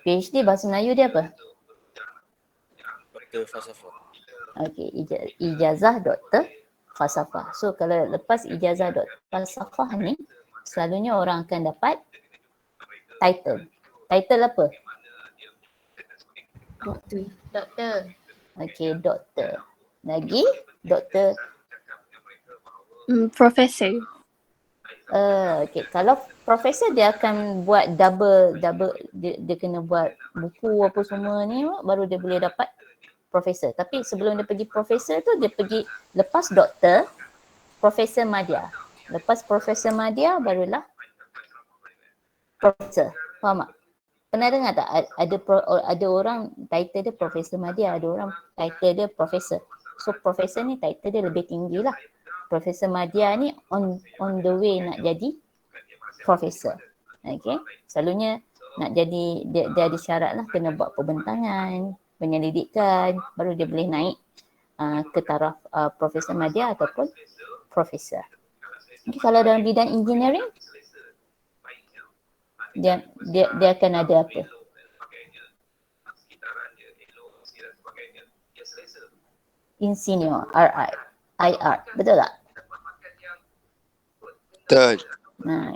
PhD bahasa Melayu dia apa? Doktor falsafah. Okey, ijazah doktor falsafah. So kalau lepas ijazah doktor falsafah ni, selalunya orang akan dapat title. Title apa? Doktor. Okey, doktor. Lagi doktor. Profesor. Okey, kalau profesor dia akan buat double dia kena buat buku apa semua ni baru dia boleh dapat profesor. Tapi sebelum dia pergi profesor tu dia pergi lepas doktor profesor madya. Lepas profesor madya barulah profesor. Faham tak? Pernah dengar tak ada orang title dia profesor madya, ada orang title dia profesor. So profesor ni title dia lebih tinggi lah. Profesor madya ni on the way nak jadi profesor. Okay. Selalunya nak jadi dia ada syarat lah, kena buat pembentangan, penyelidikan, baru dia boleh naik ke taraf profesor madya ataupun profesor. Okay, kalau dalam bidang engineering dia akan ada apa? Insinyur, IR, betul tak? Betul.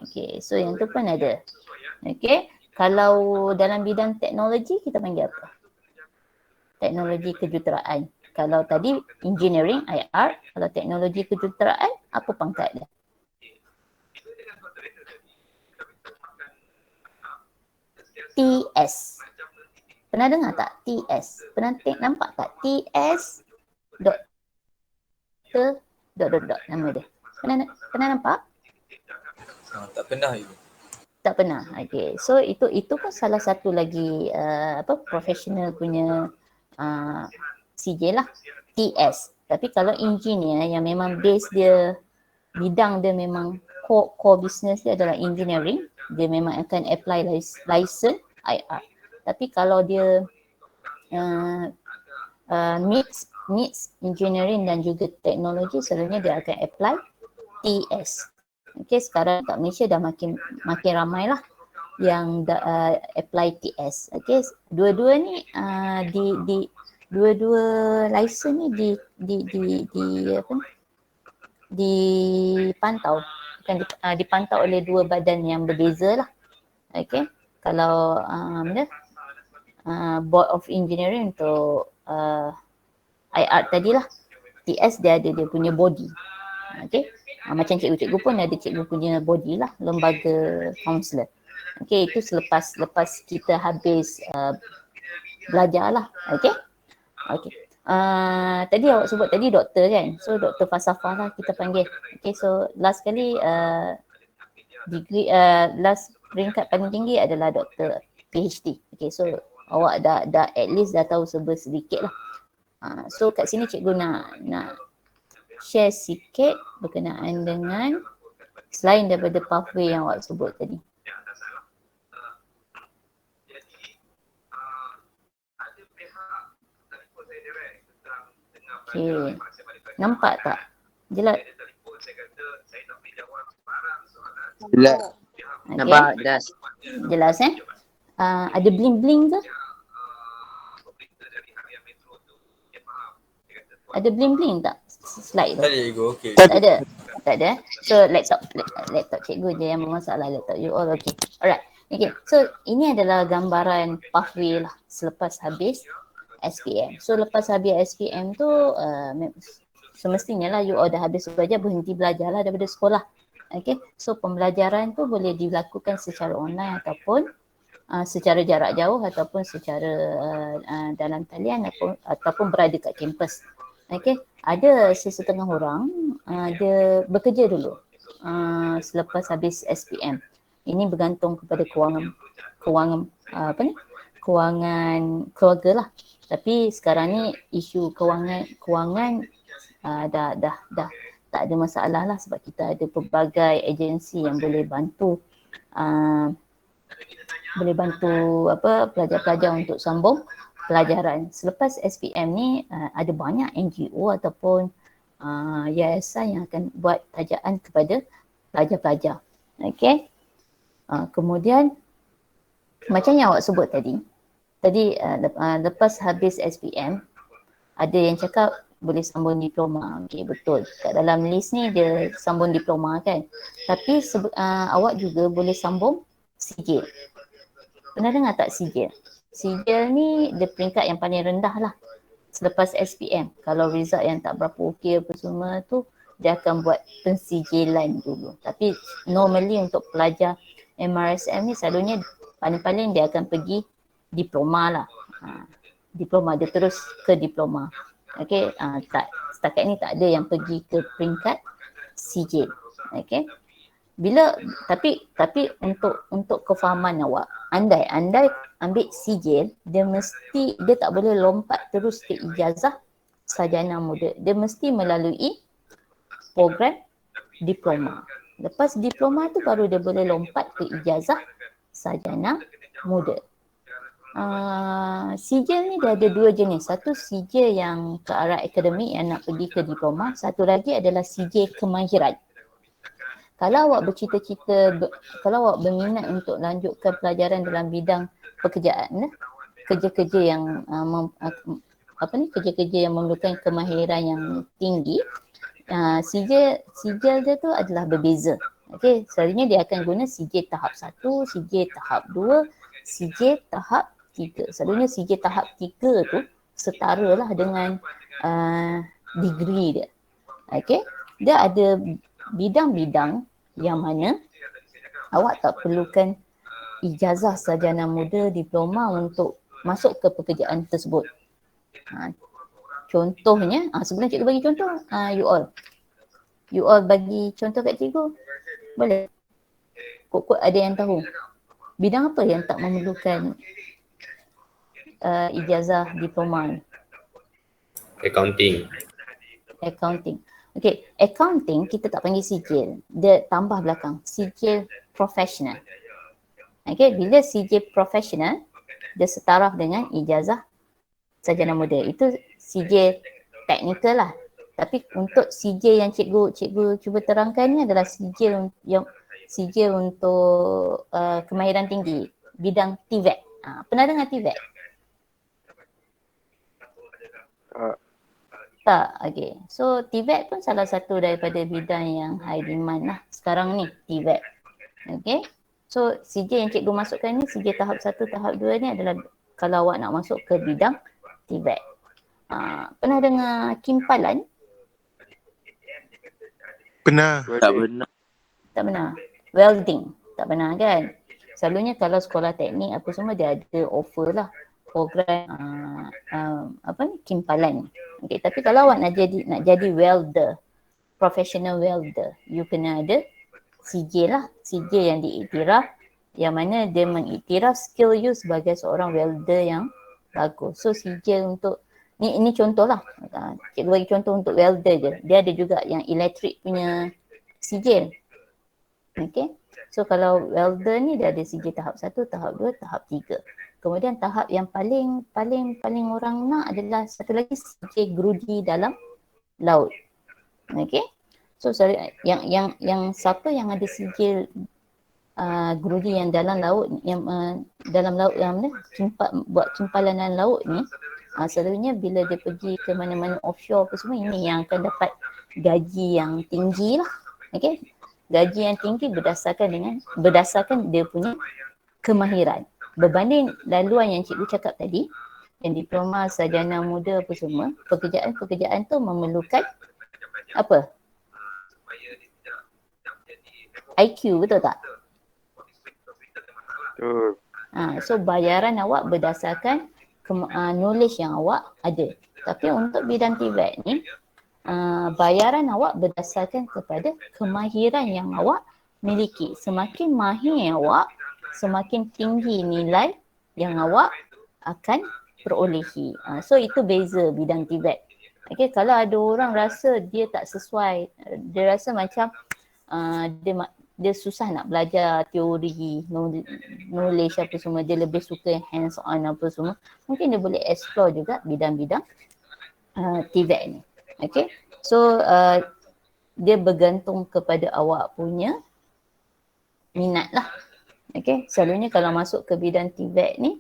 Okay, so yang tu pun ada. Okay, kalau dalam bidang teknologi kita panggil apa? Teknologi kejuruteraan. Kalau tadi engineering, IR, kalau teknologi kejuruteraan, apa pangkat dia? TS. Pernah dengar tak? TS. Pernah nampak tak? TS doktor dot nama dia. Pernah nampak? Tak pernah ibu. Tak pernah. Okay. So itu pun salah satu lagi professional punya CJ lah. TS. Tapi kalau engineer yang memang base dia, bidang dia memang core business dia adalah engineering, dia memang akan apply license IR. Tapi kalau dia mix engineering dan juga teknologi, selalunya dia akan apply TS. Okay, sekarang kat Malaysia dah makin ramai lah yang apply TS. Okay, dua-dua ni dua-dua license ni dipantau, dipantau oleh dua badan yang berbeza lah. Okay, kalau Board of Engineering untuk IR tadilah, TS dia ada dia punya body. Okay, macam cikgu-cikgu pun ada cikgu punya body lah, lembaga kaunselor. Okay, itu selepas kita habis belajar lah. Okay. Tadi awak sebut tadi doktor kan, so doktor falsafah lah kita panggil. Okay, so last kali degree last peringkat paling tinggi adalah doktor PhD. Okay, so awak dah at least dah tahu sedikit lah. So kat sini cikgu nak share sikit berkenaan dengan selain daripada pathway yang awak sebut tadi. Okay, nampak tak? Jelas? Jelas. Okay. Nampak jelas. Jelas ada bling-bling ke? Ada bling-bling tak slide tu? Tak ada ego, okey. Tak ada. So laptop cikgu je yang bermasalah, laptop you all okay. Alright. Okay. So ini adalah gambaran pathway lah selepas habis SPM. So lepas habis SPM tu semestinya lah you all dah habis belajar, berhenti belajar lah daripada sekolah. Okay. So pembelajaran tu boleh dilakukan secara online ataupun secara jarak jauh ataupun secara dalam talian ataupun berada kat kampus. Okay, ada sesetengah orang dia bekerja dulu selepas habis SPM. Ini bergantung kepada kewangan keluarga lah. Tapi sekarang ni isu kewangan dah tak ada masalah lah, sebab kita ada pelbagai agensi yang boleh bantu pelajar-pelajar untuk sambung pelajaran. Selepas SPM ni ada banyak NGO ataupun yayasan yang akan buat tajaan kepada pelajar-pelajar. Okay. Kemudian macam yang awak sebut tadi, Tadi lepas habis SPM, ada yang cakap boleh sambung diploma. Okey, betul. Kat dalam list ni dia sambung diploma kan. Tapi awak juga boleh sambung sijil. Pernah dengar tak sijil? Sijil ni dia peringkat yang paling rendah lah selepas SPM. Kalau result yang tak berapa okey apa semua tu, dia akan buat pensijilan dulu. Tapi normally untuk pelajar MRSM ni selalunya paling-paling dia akan pergi diploma lah. Diploma, dia terus ke diploma. Okey, setakat ni tak ada yang pergi ke peringkat sijil. Okey. Tapi untuk kefahaman awak, andai ambil sijil, dia tak boleh lompat terus ke ijazah sarjana muda. Dia mesti melalui program diploma. Lepas diploma tu baru dia boleh lompat ke ijazah sarjana muda. Sijil ni dia ada dua jenis. Satu sijil yang ke arah akademik yang nak pergi ke diploma. Satu lagi adalah sijil kemahiran. Kalau awak kalau awak berminat untuk lanjutkan pelajaran dalam bidang pekerjaan, kerja-kerja yang kerja-kerja yang memerlukan kemahiran yang tinggi, sijil dia tu adalah berbeza. Okey, selalunya dia akan guna sijil tahap 1, sijil tahap 2, sijil tahap 3. Selalunya sijil tahap 3 tu setara lah dengan degree dia. Okey, dia ada bidang-bidang yang mana awak tak perlukan ijazah sarjana muda, diploma untuk masuk ke pekerjaan tersebut. Contohnya, sebelum cikgu bagi contoh, you all bagi contoh kat cikgu. Boleh? Kok ada yang tahu? Bidang apa yang tak memerlukan ijazah diploma? Accounting. Okey, accounting kita tak panggil sijil. Dia tambah belakang, sijil profesional. Okey, bila sijil profesional, dia setaraf dengan ijazah sarjana muda. Itu sijil teknikal lah. Tapi untuk sijil yang cikgu cuba terangkan ni adalah sijil untuk kemahiran tinggi, bidang TVET. Pernah dengar TVET? Tak, okay. So TVET pun salah satu daripada bidang yang high demand lah sekarang ni, TVET. Okay. So sijil yang cikgu masukkan ni, sijil tahap 1, tahap 2 ni adalah kalau awak nak masuk ke bidang TVET. Pernah dengar kimpalan? Pernah. Tak pernah. Welding? Tak pernah kan? Selalunya kalau sekolah teknik apa semua dia ada offer lah program kimpalan. Okay, tapi kalau awak nak jadi welder, professional welder, you kena ada sijil lah, sijil yang diiktiraf, yang mana dia mengiktiraf skill you sebagai seorang welder yang bagus. So sijil untuk ni contoh lah, cikgu bagi contoh untuk welder je. Dia ada juga yang elektrik punya sijil. Okay, so kalau welder ni dia ada sijil tahap 1, tahap 2, tahap 3. Kemudian tahap yang paling orang nak adalah satu lagi sijil gerudi dalam laut. Okay, so yang siapa yang ada sijil gerudi yang dalam laut, yang dalam laut yang mana buat kimpalan dalam laut ni, selalunya bila dia pergi ke mana-mana offshore apa semua, ini yang akan dapat gaji yang tinggi lah. Okay, gaji yang tinggi berdasarkan dia punya kemahiran. Berbanding laluan yang cikgu cakap tadi, yang diploma, sarjana muda apa semua, pekerjaan tu memerlukan apa? IQ, betul tak? Betul. So bayaran awak berdasarkan knowledge yang awak ada. Tapi untuk bidang TVET ni, bayaran awak berdasarkan kepada kemahiran yang awak miliki. Semakin mahir awak, semakin tinggi nilai yang awak akan perolehi. So itu beza bidang TVET. Okay, kalau ada orang rasa dia tak sesuai, dia rasa macam dia susah nak belajar teori, knowledge apa semua, dia lebih suka yang hands on apa semua, mungkin dia boleh explore juga bidang-bidang TVET ni. Okay, so dia bergantung kepada awak punya minat lah. Okay, selalunya kalau masuk ke bidang TVET ni,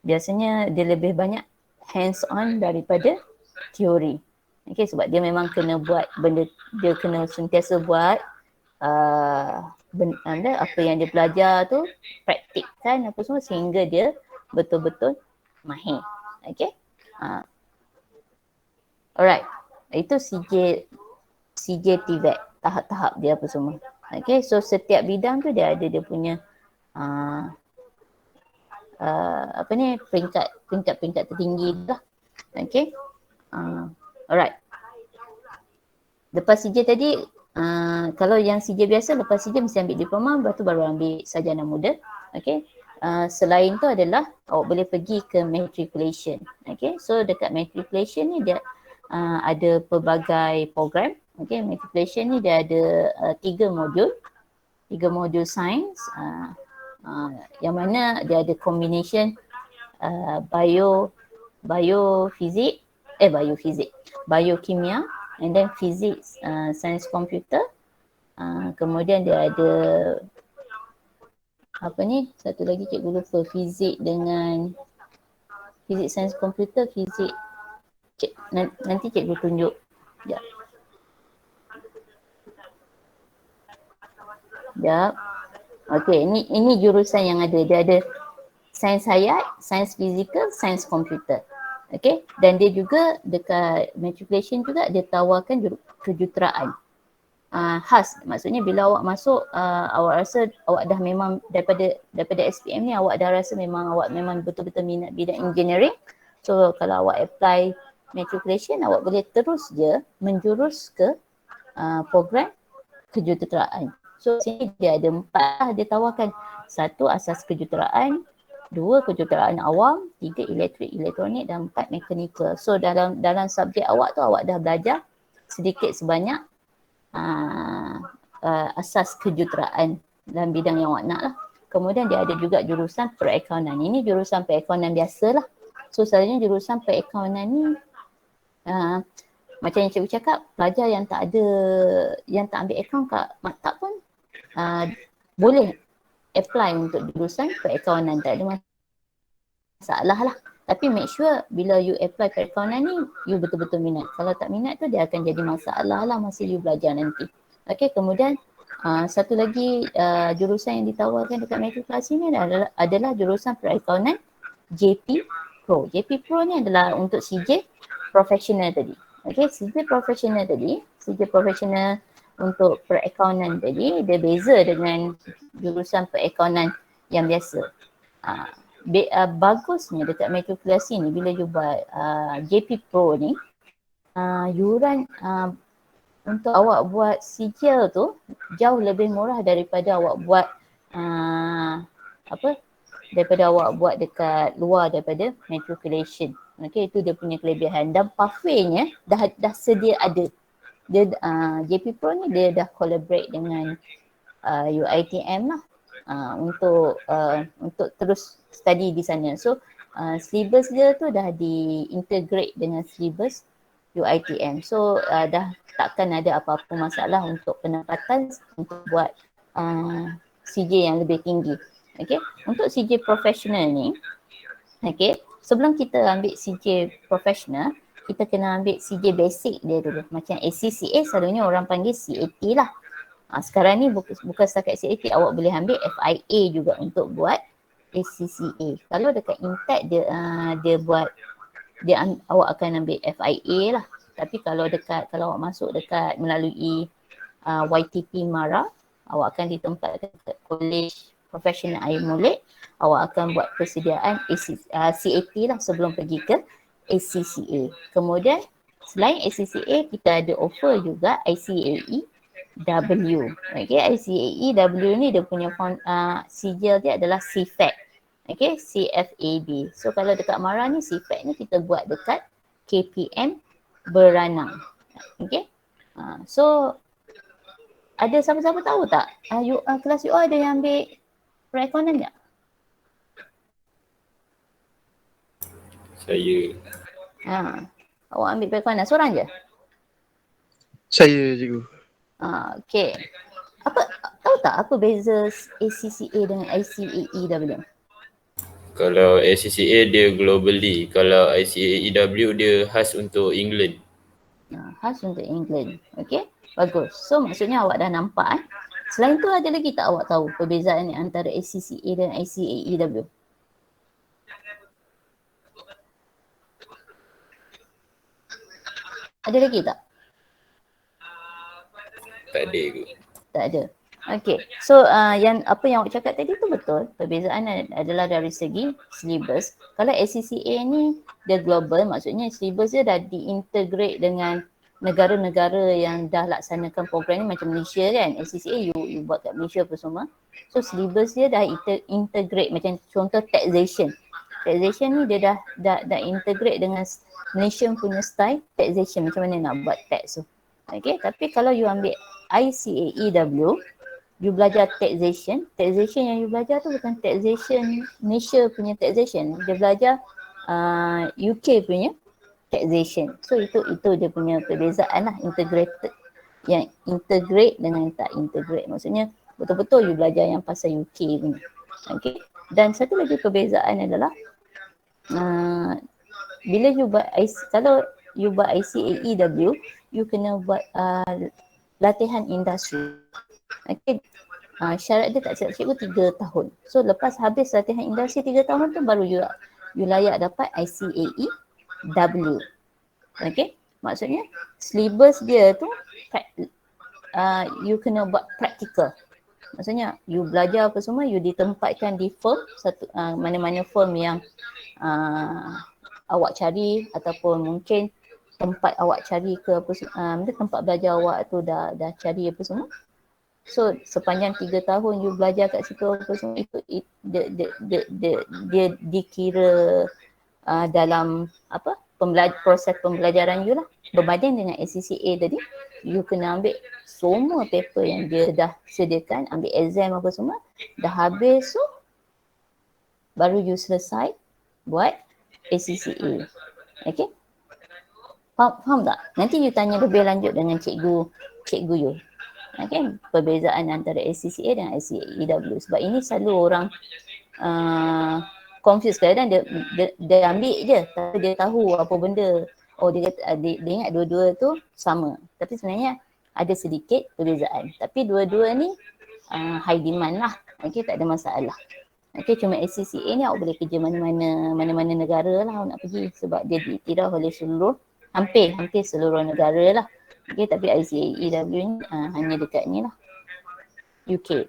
biasanya dia lebih banyak hands on daripada teori. Okay, sebab dia memang kena buat benda, dia kena sentiasa buat apa yang dia belajar tu, praktikkan apa semua sehingga dia betul-betul mahir. Okay. Alright. Itu CJ TVET, tahap-tahap dia apa semua. Okay, so setiap bidang tu dia ada dia punya peringkat tertinggi lah. Okay. Alright. Lepas CJ tadi, kalau yang CJ biasa, lepas CJ mesti ambil diploma, lepas tu baru ambil sarjana muda. Okay. Selain tu adalah awak boleh pergi ke matriculation. Okay. So dekat matriculation ni dia ada pelbagai program. Okay. Matriculation ni dia ada 3 modul. 3 modul sains. Yang mana dia ada combination biokimia, and then physics, science komputer. Kemudian dia ada satu lagi cikgu lupa, fizik dengan fizik sains komputer, fizik nanti cikgu tunjuk. Sekejap. Okey, ini jurusan yang ada. Dia ada sains hayat, sains fizikal, sains komputer. Okey, dan dia juga dekat matriculation juga dia tawarkan kejuruteraan. Khas, maksudnya bila awak masuk, awak rasa awak dah memang daripada SPM ni awak dah rasa memang awak memang betul-betul minat bidang engineering. So kalau awak apply matriculation, awak boleh terus je menjurus ke program kejuruteraan. So sini dia ada 4 dia tawarkan. 1 asas kejuruteraan, 2 kejuruteraan awam, 3 elektrik, elektronik dan 4 mekanikal. So dalam subjek awak tu awak dah belajar sedikit sebanyak asas kejuruteraan dalam bidang yang awak nak lah. Kemudian dia ada juga jurusan perakaunan. Ini jurusan perakaunan biasa lah. So selalunya jurusan perakaunan ni macam yang cikgu cakap, pelajar yang tak ambil akaun kat maktab pun boleh apply untuk jurusan perakaunan, tak ada masalah lah. Tapi make sure bila you apply perakaunan ni, you betul-betul minat. Kalau tak minat tu dia akan jadi masalah lah masa you belajar nanti. Okay, kemudian satu lagi jurusan yang ditawarkan dekat matrikulasi ni adalah jurusan perakaunan JP Pro. JP Pro ni adalah untuk CJ profesional tadi. Okay, CJ profesional tadi, CJ profesional untuk perakaunan tadi, dia beza dengan jurusan perakaunan yang biasa. Bagusnya dekat matrikulasi ni bila you buat JP Pro ni, yuran untuk awak buat sijil tu jauh lebih murah daripada awak buat daripada awak buat dekat luar daripada matriculation. Okay, itu dia punya kelebihan. Dan pathway-nya dah sedia ada. Dia JP Pro ni dia dah collaborate dengan UiTM lah untuk terus study di sana. So syllabus dia tu dah di-integrate dengan syllabus UiTM. So dah takkan ada apa-apa masalah untuk penempatan untuk buat CJ yang lebih tinggi. Okay, untuk CJ professional ni, okay, sebelum kita ambil CJ professional, kita kena ambil CJ basic dia dulu. Macam ACCA selalunya orang panggil CAT lah. Sekarang ni bukan setakat CAT, awak boleh ambil FIA juga untuk buat ACCA. Kalau dekat Intek awak akan ambil FIA lah. Tapi kalau awak masuk dekat melalui YTP Mara, awak akan ditempatkan ke College Professional Air Molek, awak akan buat persediaan CAT lah sebelum pergi ke ACCA. Kemudian selain ACCA, kita ada offer juga ICAEW. Okay, ICAEW ni dia punya sijil dia adalah CFAB. Okay, CFAB. So kalau dekat Mara ni, CFAB ni kita buat dekat KPM Beranang. Okay, so ada siapa-siapa tahu tak kelas UO ada yang ambil perakaunan tak? Saya. Awak ambil perakaunan seorang je? Saya cikgu. Okay. Tahu tak apa beza ACCA dengan ICAEW? Kalau ACCA dia globally, kalau ICAEW dia khas untuk England. Khas untuk England. Okay, bagus. So maksudnya awak dah nampak. Selain tu ada lagi tak awak tahu perbezaan ni antara ACCA dan ICAEW? Ada lagi tak? Tak ada ke? Tak ada. Okay, so yang apa yang awak cakap tadi tu betul. Perbezaan adalah dari segi syllabus. Kalau ACCA ni dia global, maksudnya syllabus dia dah diintegrate dengan negara-negara yang dah laksanakan program ni macam Malaysia kan. ACCA you buat kat Malaysia apa semua. So syllabus dia dah integrate macam contoh taxation. Taxation ni dia dah integrate dengan Malaysia punya style taxation, macam mana nak buat tax tu. Okay, tapi kalau you ambil ICAEW, you belajar taxation. Taxation yang you belajar tu bukan taxation Malaysia punya taxation. Dia belajar UK punya taxation. So itu dia punya perbezaan lah, integrated. Yang integrate dengan tak integrate. Maksudnya betul-betul you belajar yang pasal UK punya. Okay. Dan satu lagi perbezaan adalah bila you buat kalau you buat ICAEW, you kena buat latihan industri. Okay. Syarat dia tak silap cikgu 3 tahun. So lepas habis latihan industri 3 tahun tu baru you layak dapat ICAEW. Okay. Maksudnya syllabus dia tu you kena buat practical. Maksudnya you belajar apa semua, you ditempatkan di firm mana-mana firm yang awak cari, ataupun mungkin tempat awak cari ke apa tempat belajar awak tu dah cari apa semua. So sepanjang 3 tahun you belajar kat situ apa semua, itu dia dikira dalam apa proses pembelajaran you lah. Berbanding dengan ACCA tadi, you kena ambil semua paper yang dia dah sediakan, ambil exam apa semua, dah habis so baru you selesai buat ACCA. Okay? Faham tak? Nanti you tanya lebih lanjut dengan cikgu you. Okay? Perbezaan antara ACCA dan ICAEW. Sebab ini selalu orang confuse. Kadang-kadang dia ambil je, tapi dia tahu apa benda. Oh dia ingat dua-dua tu sama. Tapi sebenarnya ada sedikit perbezaan. Tapi dua-dua ni high demand lah. Okay, tak ada masalah. Okay, cuma ACCA ni awak boleh kerja mana-mana negara lah awak nak pergi. Sebab dia diiktiraf oleh hampir seluruh negara lah. Okay, tapi ICAEW ni hanya dekat ni lah, UK.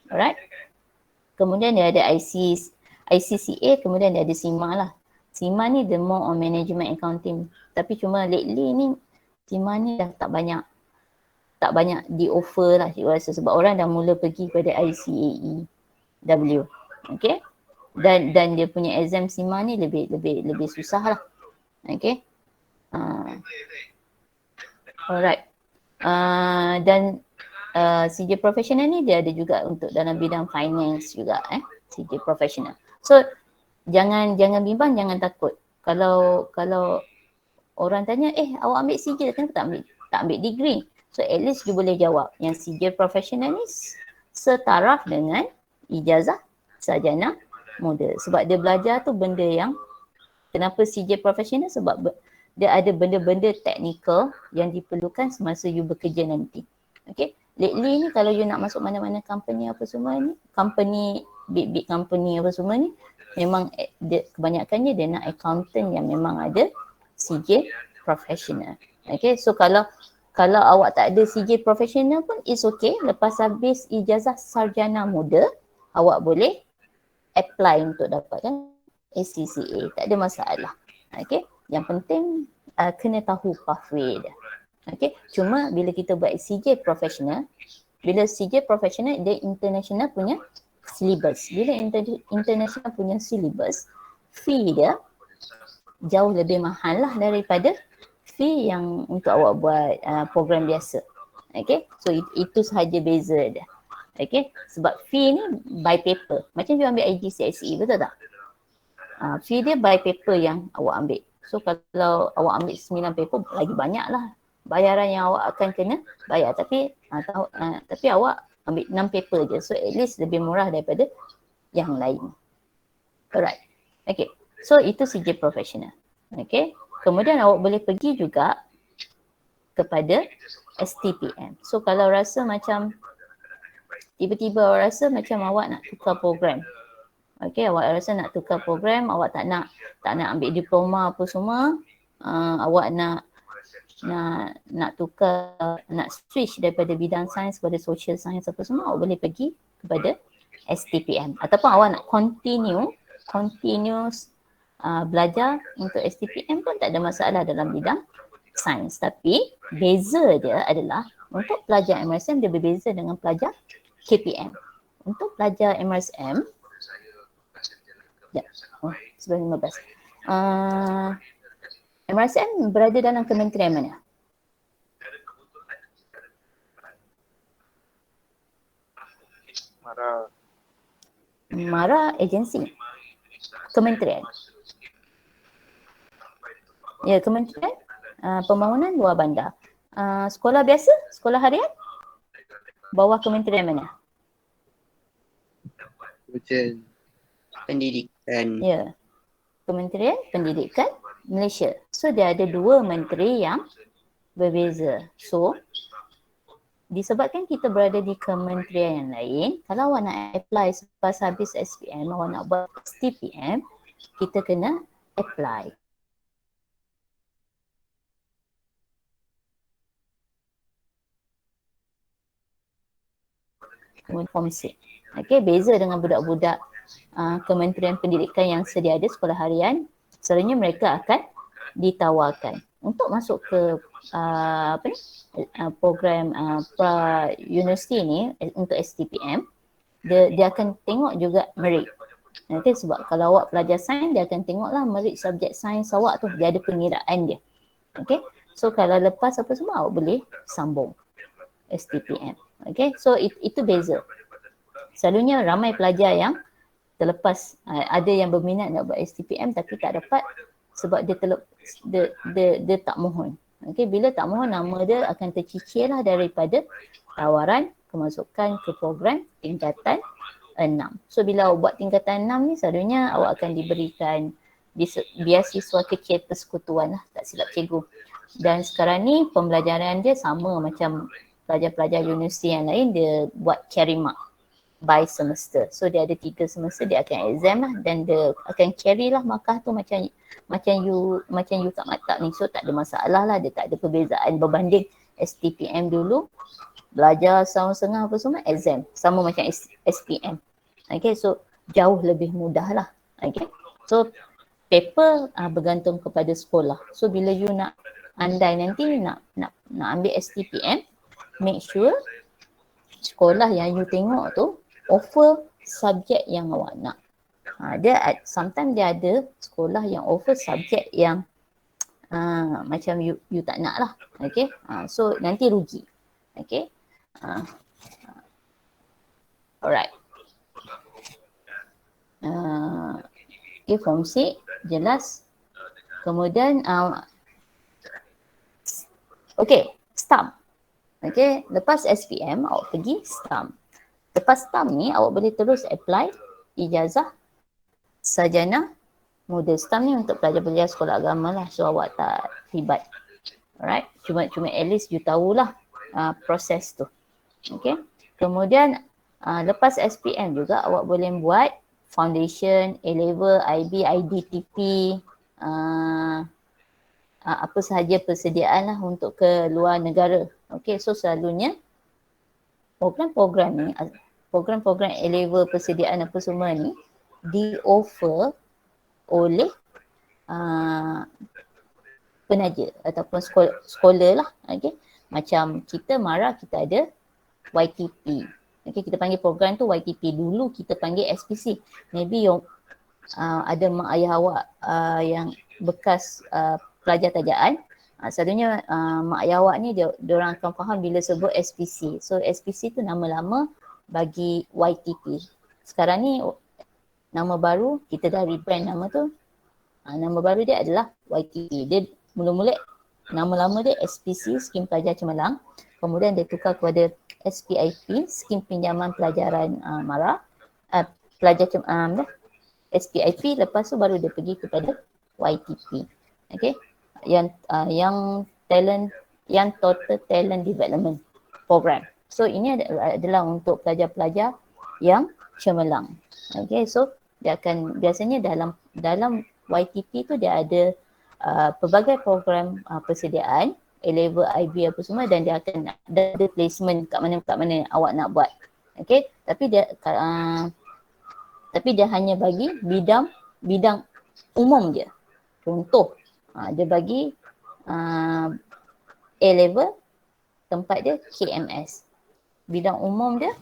Alright. Kemudian dia ada ICCA, kemudian dia ada CIMA lah. CIMA ni the more on management accounting. Tapi cuma lately ni CIMA ni dah tak banyak di offer lah saya rasa, sebab orang dah mula pergi pada ICAEW. Okay. Dan dia punya exam CIMA ni lebih susah lah. Okay. Alright. Dan CJ Professional ni dia ada juga untuk dalam bidang finance juga CJ Professional. So jangan bimbang, jangan takut. Kalau orang tanya, awak ambil CJ kenapa tak ambil degree? So at least you boleh jawab yang CJ Professional ni setaraf dengan ijazah sarjana muda. Sebab dia belajar tu benda yang, kenapa CJ Professional? Sebab dia ada benda-benda teknikal yang diperlukan semasa you bekerja nanti. Okay. Lately ni kalau you nak masuk mana-mana company apa semua ni, big company apa semua ni, memang kebanyakannya dia nak accountant yang memang ada CJ Professional. Okay. So kalau awak tak ada CJ Professional pun it's okay. Lepas habis ijazah sarjana muda, awak boleh apply untuk dapatkan ACCA. Tak ada masalah. Okay. Yang penting kena tahu pathway dia. Okay. Cuma bila kita buat CJ Professional, dia international punya syllabus. Bila international punya syllabus, fee dia jauh lebih mahal lah daripada fee yang untuk awak buat program biasa. Okay. So itu sahaja beza dia. Okay. Sebab fee ni by paper. Macam you ambil IGCSE, betul tak? Fee dia by paper yang awak ambil. So kalau awak ambil 9 paper, lagi banyak lah bayaran yang awak akan kena bayar. Tapi awak ambil 6 paper je. So at least lebih murah daripada yang lain. Alright. Okay. So itu CJ professional. Okay. Kemudian awak boleh pergi juga kepada STPM. So kalau rasa macam tiba-tiba awak rasa macam awak nak tukar program. Okay, awak rasa nak tukar program, awak tak nak ambil diploma apa semua, awak nak tukar, nak switch daripada bidang sains kepada social science apa semua, awak boleh pergi kepada STPM. Ataupun awak nak continuous belajar untuk STPM pun tak ada masalah dalam bidang sains. Tapi beza dia adalah untuk pelajar MRSM dia berbeza dengan pelajar KPM. Untuk pelajar MRSM, sebelum 15. MRSM berada dalam kementerian mana? MARA agensi. Kementerian. Ya, kementerian pembangunan luar bandar. Sekolah biasa, sekolah harian, bawah kementerian mana? Kementerian Pendidikan. Ya, Kementerian Pendidikan Malaysia. So dia ada dua menteri yang berbeza. So disebabkan kita berada di kementerian yang lain, kalau awak nak apply selepas habis SPM, awak nak buat STPM, kita kena apply. Kemudian form C. Okay, beza dengan budak-budak Kementerian Pendidikan yang sedia ada sekolah harian, selalunya mereka akan ditawarkan untuk masuk ke program pra-universiti ni untuk STPM. Dia akan tengok juga merit. Okay, sebab kalau awak pelajar sains, dia akan tengoklah merit subjek sains awak tu, dia ada pengiraan dia. Okay, so kalau lepas apa semua awak boleh sambung STPM. Okay, so itu beza. Selalunya ramai pelajar yang terlepas, ada yang berminat nak buat STPM tapi tak dapat sebab dia tak mohon. Okay, bila tak mohon, nama dia akan tercicir lah daripada tawaran kemasukan ke program tingkatan 6. So bila awak buat tingkatan 6 ni, selalunya awak akan diberikan beasiswa kecil persekutuan lah, tak silap cikgu. Dan sekarang ni pembelajaran dia sama macam pelajar-pelajar universiti yang lain, dia buat carry mark by semester. So dia ada 3 semester, dia akan exam lah dan dia akan carry lah markah tu macam you kat maktab ni. So tak ada masalah lah, dia tak ada perbezaan berbanding STPM dulu belajar setahun setengah apa semua, exam sama macam SPM. Okay, so jauh lebih mudah lah. Okay, so paper bergantung kepada sekolah. So bila you nak andai nanti nak ambil STPM, make sure sekolah yang you tengok tu offer subjek yang awak nak. Sometimes dia ada sekolah yang offer subjek yang macam you tak nak lah. Okay, so nanti rugi. Okay, alright. Okay, form C jelas. Kemudian okay, STAM. Okay, lepas SPM awak pergi STAM. Lepas STAM ni awak boleh terus apply ijazah sarjana muda. STAM ni untuk pelajar-pelajar sekolah agama lah, so awak tak terlibat. Alright, cuma at least you tahulah proses tu. Okay, kemudian lepas SPM juga awak boleh buat foundation, A-level, IB, IDTP, apa sahaja persediaan lah untuk ke luar negara. Okay, so selalunya program-program ni, program-program A-level persediaan apa semua ni di-offer oleh penaja ataupun sekolah lah. Okay, macam kita MARA, kita ada YTP. Okay, kita panggil program tu YTP. Dulu kita panggil SPC. Maybe ada mak ayah awak yang bekas pelajar tajaan, selalunya mak ayah awak ni diorang akan faham bila sebut SPC. So SPC tu nama lama bagi YTP. Sekarang ni nama baru, kita dah rebrand nama tu. Nama baru dia adalah YTP. Dia mula-mula nama lama dia SPC, Skim Pelajar Cemerlang. Kemudian dia tukar kepada SPIP, Skim Pinjaman Pelajaran MARA. Pelajar SPIP, lepas tu baru dia pergi kepada YTP. Okay, yang Total Talent Development Program. So ini adalah untuk pelajar-pelajar yang cemerlang. Okay, so dia akan biasanya dalam YTP tu dia ada pelbagai program persediaan A-level, IB apa semua, dan dia akan ada placement kat mana awak nak buat. Okay, tapi dia hanya bagi bidang umum je. Contoh, dia bagi A-level, tempat dia KMS. Bidang umum dia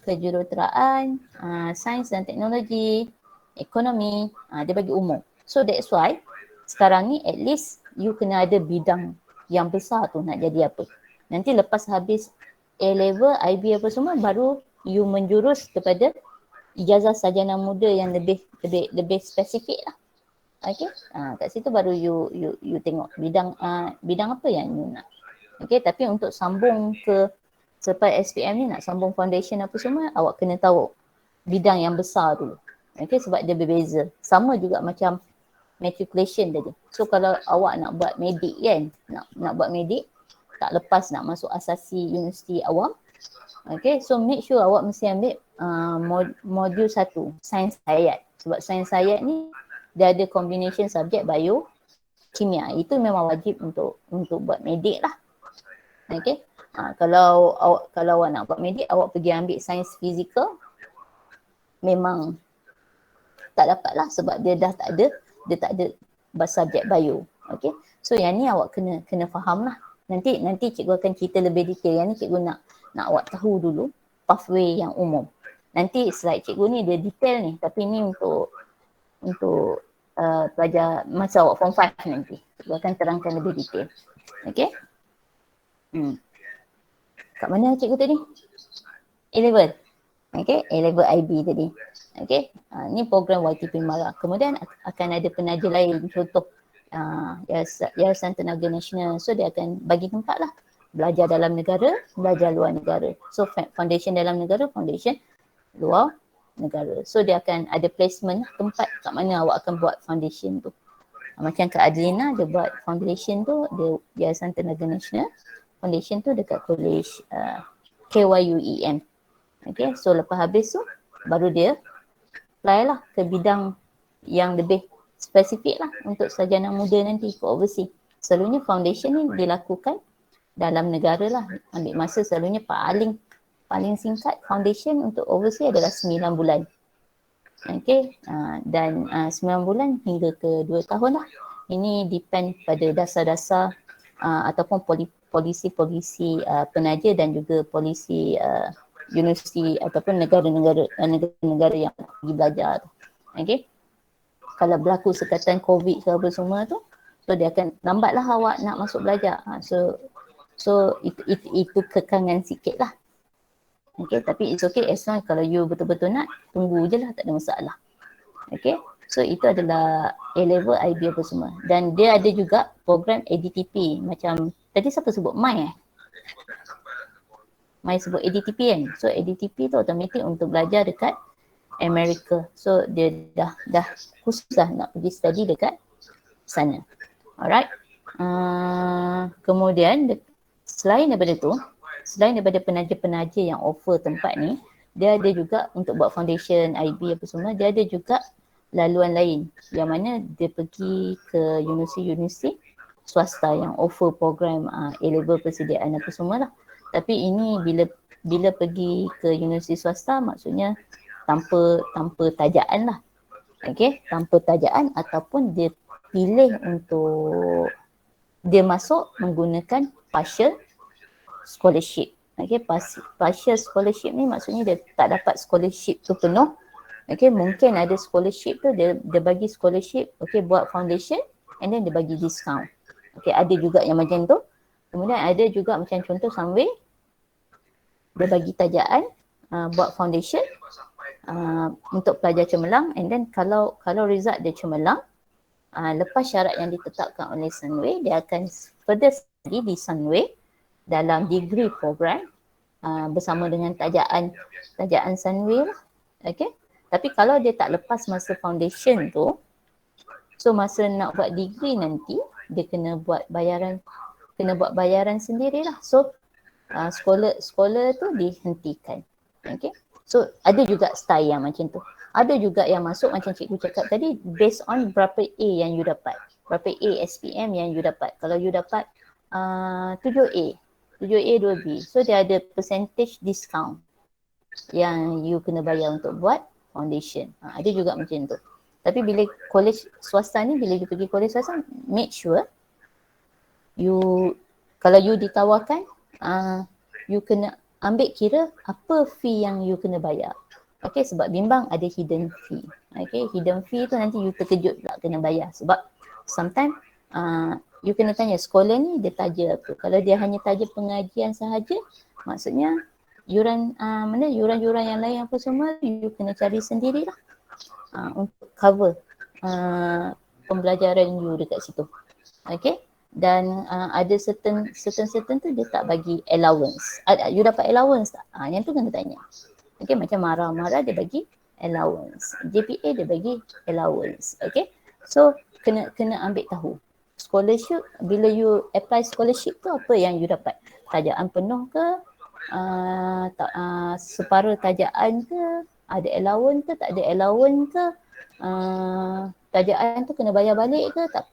kejuruteraan, sains dan teknologi, ekonomi, dia bagi umum. So that's why sekarang ni at least you kena ada bidang yang besar tu nak jadi apa. Nanti lepas habis A-level, IB apa semua, baru you menjurus kepada ijazah sarjana muda yang lebih spesifik lah. Okay, kat situ baru you tengok bidang apa yang you nak. Okay, tapi untuk sambung ke selepas SPM ni, nak sambung foundation apa semua, awak kena tahu bidang yang besar dulu. Okay, sebab dia berbeza. Sama juga macam matriculation tadi. So kalau awak nak buat medik kan, nak buat medik, tak lepas nak masuk asasi universiti awam. Okay, so make sure awak mesti ambil modul 1, sains hayat. Sebab sains hayat ni dia ada combination subjek bio, kimia. Itu memang wajib untuk buat medik lah. Okay, kalau awak nak buat medik, awak pergi ambil sains fizikal, memang tak dapat lah sebab dia dah tak ada subjek bio. Okay, so yang ni awak kena faham lah. Nanti cikgu akan cerita lebih detail. Yang ni cikgu nak awak tahu dulu pathway yang umum. Nanti slide cikgu ni dia detail ni, tapi ni untuk pelajar masa awak form 5 nanti. Cikgu akan terangkan lebih detail. Okay. Kat mana cikgu tadi? A-level. Okay, A-level IB tadi. Okay, ni program YTP Mara. Kemudian akan ada penaja lain, contoh Yayasan Tenaga Nasional. So dia akan bagi tempat lah. Belajar dalam negara, belajar luar negara. So foundation dalam negara, foundation luar negara. So dia akan ada placement tempat kat mana awak akan buat foundation tu. Macam Kak Adlina dia buat foundation tu, dia Yayasan Tenaga Nasional. Foundation tu dekat college KYUEM. Okay, so lepas habis tu baru dia apply lah ke bidang yang lebih spesifik lah untuk sarjana muda nanti ke overseas. Selalunya foundation ni dilakukan dalam negara lah. Ambil masa selalunya paling singkat foundation untuk overseas adalah 9 bulan. Okay, dan 9 bulan hingga ke 2 tahun lah. Ini depend pada dasar-dasar ataupun polisi penaja dan juga polisi universiti ataupun negara yang pergi belajar tu. Okay, kalau berlaku sekatan COVID ke apa semua tu, so dia akan lambatlah awak nak masuk belajar. So itu kekangan sikit lah. Okay, tapi it's okay as long kalau you betul-betul nak, tunggu je lah, tak ada masalah. Okay, so itu adalah A-level, IB apa semua. Dan dia ada juga program ADTP, macam tadi siapa sebut Mai Mai sebut ADTP kan. So ADTP tu automatik untuk belajar dekat Amerika. So dia dah khusus lah nak pergi study dekat sana. Alright. Kemudian selain daripada penaja-penaja yang offer tempat ni, dia ada juga untuk buat foundation, IB apa semua, dia ada juga laluan lain yang mana dia pergi ke universiti-universiti swasta yang offer program A-level persediaan apa semua lah. Tapi ini bila pergi ke universiti swasta maksudnya tanpa tajaan lah. Okay, tanpa tajaan ataupun dia pilih untuk dia masuk menggunakan partial scholarship. Okay, partial scholarship ni maksudnya dia tak dapat scholarship tu penuh. Okay, mungkin ada scholarship tu dia bagi scholarship, okay, buat foundation and then dia bagi discount. Okay, ada juga yang macam tu. Kemudian ada juga macam contoh Sunway, dia bagi tajaan buat foundation untuk pelajar cemerlang, and then kalau result dia cemerlang, lepas syarat yang ditetapkan oleh Sunway, dia akan further study di Sunway dalam degree program bersama dengan tajaan Sunway lah. Okay, Tapi kalau dia tak lepas masa foundation tu, so masa nak buat degree nanti, dia kena buat bayaran sendirilah. So sekolah tu dihentikan. Okay. So ada juga style yang macam tu. Ada juga yang masuk macam cikgu cakap tadi based on berapa A yang you dapat. Berapa A SPM yang you dapat. Kalau you dapat 7A, 7A 2B. So dia ada percentage discount yang you kena bayar untuk buat foundation. Ada juga macam tu. Tapi bila college swasta ni, bila you pergi college swasta, make sure kalau you ditawarkan, you kena ambil kira apa fee yang you kena bayar. Okay, sebab bimbang ada hidden fee. Okay, hidden fee tu nanti you terkejut pula kena bayar. Sebab sometimes you kena tanya sekolah ni dia taja apa. Kalau dia hanya taja pengajian sahaja, maksudnya yuran-yuran yang lain apa semua you kena cari sendirilah untuk cover pembelajaran you dekat situ. Okay, dan ada certain tu dia tak bagi allowance. You dapat allowance tak? Yang tu kena tanya. Okay, macam marah-marah dia bagi allowance. JPA dia bagi allowance. Okay, so kena ambil tahu. Scholarship, bila you apply scholarship tu apa yang you dapat? Tajaan penuh ke? Separuh tajaan ke? Ada allowance ke? Tak ada allowance ke? Tajaan tu kena bayar balik ke? Tak?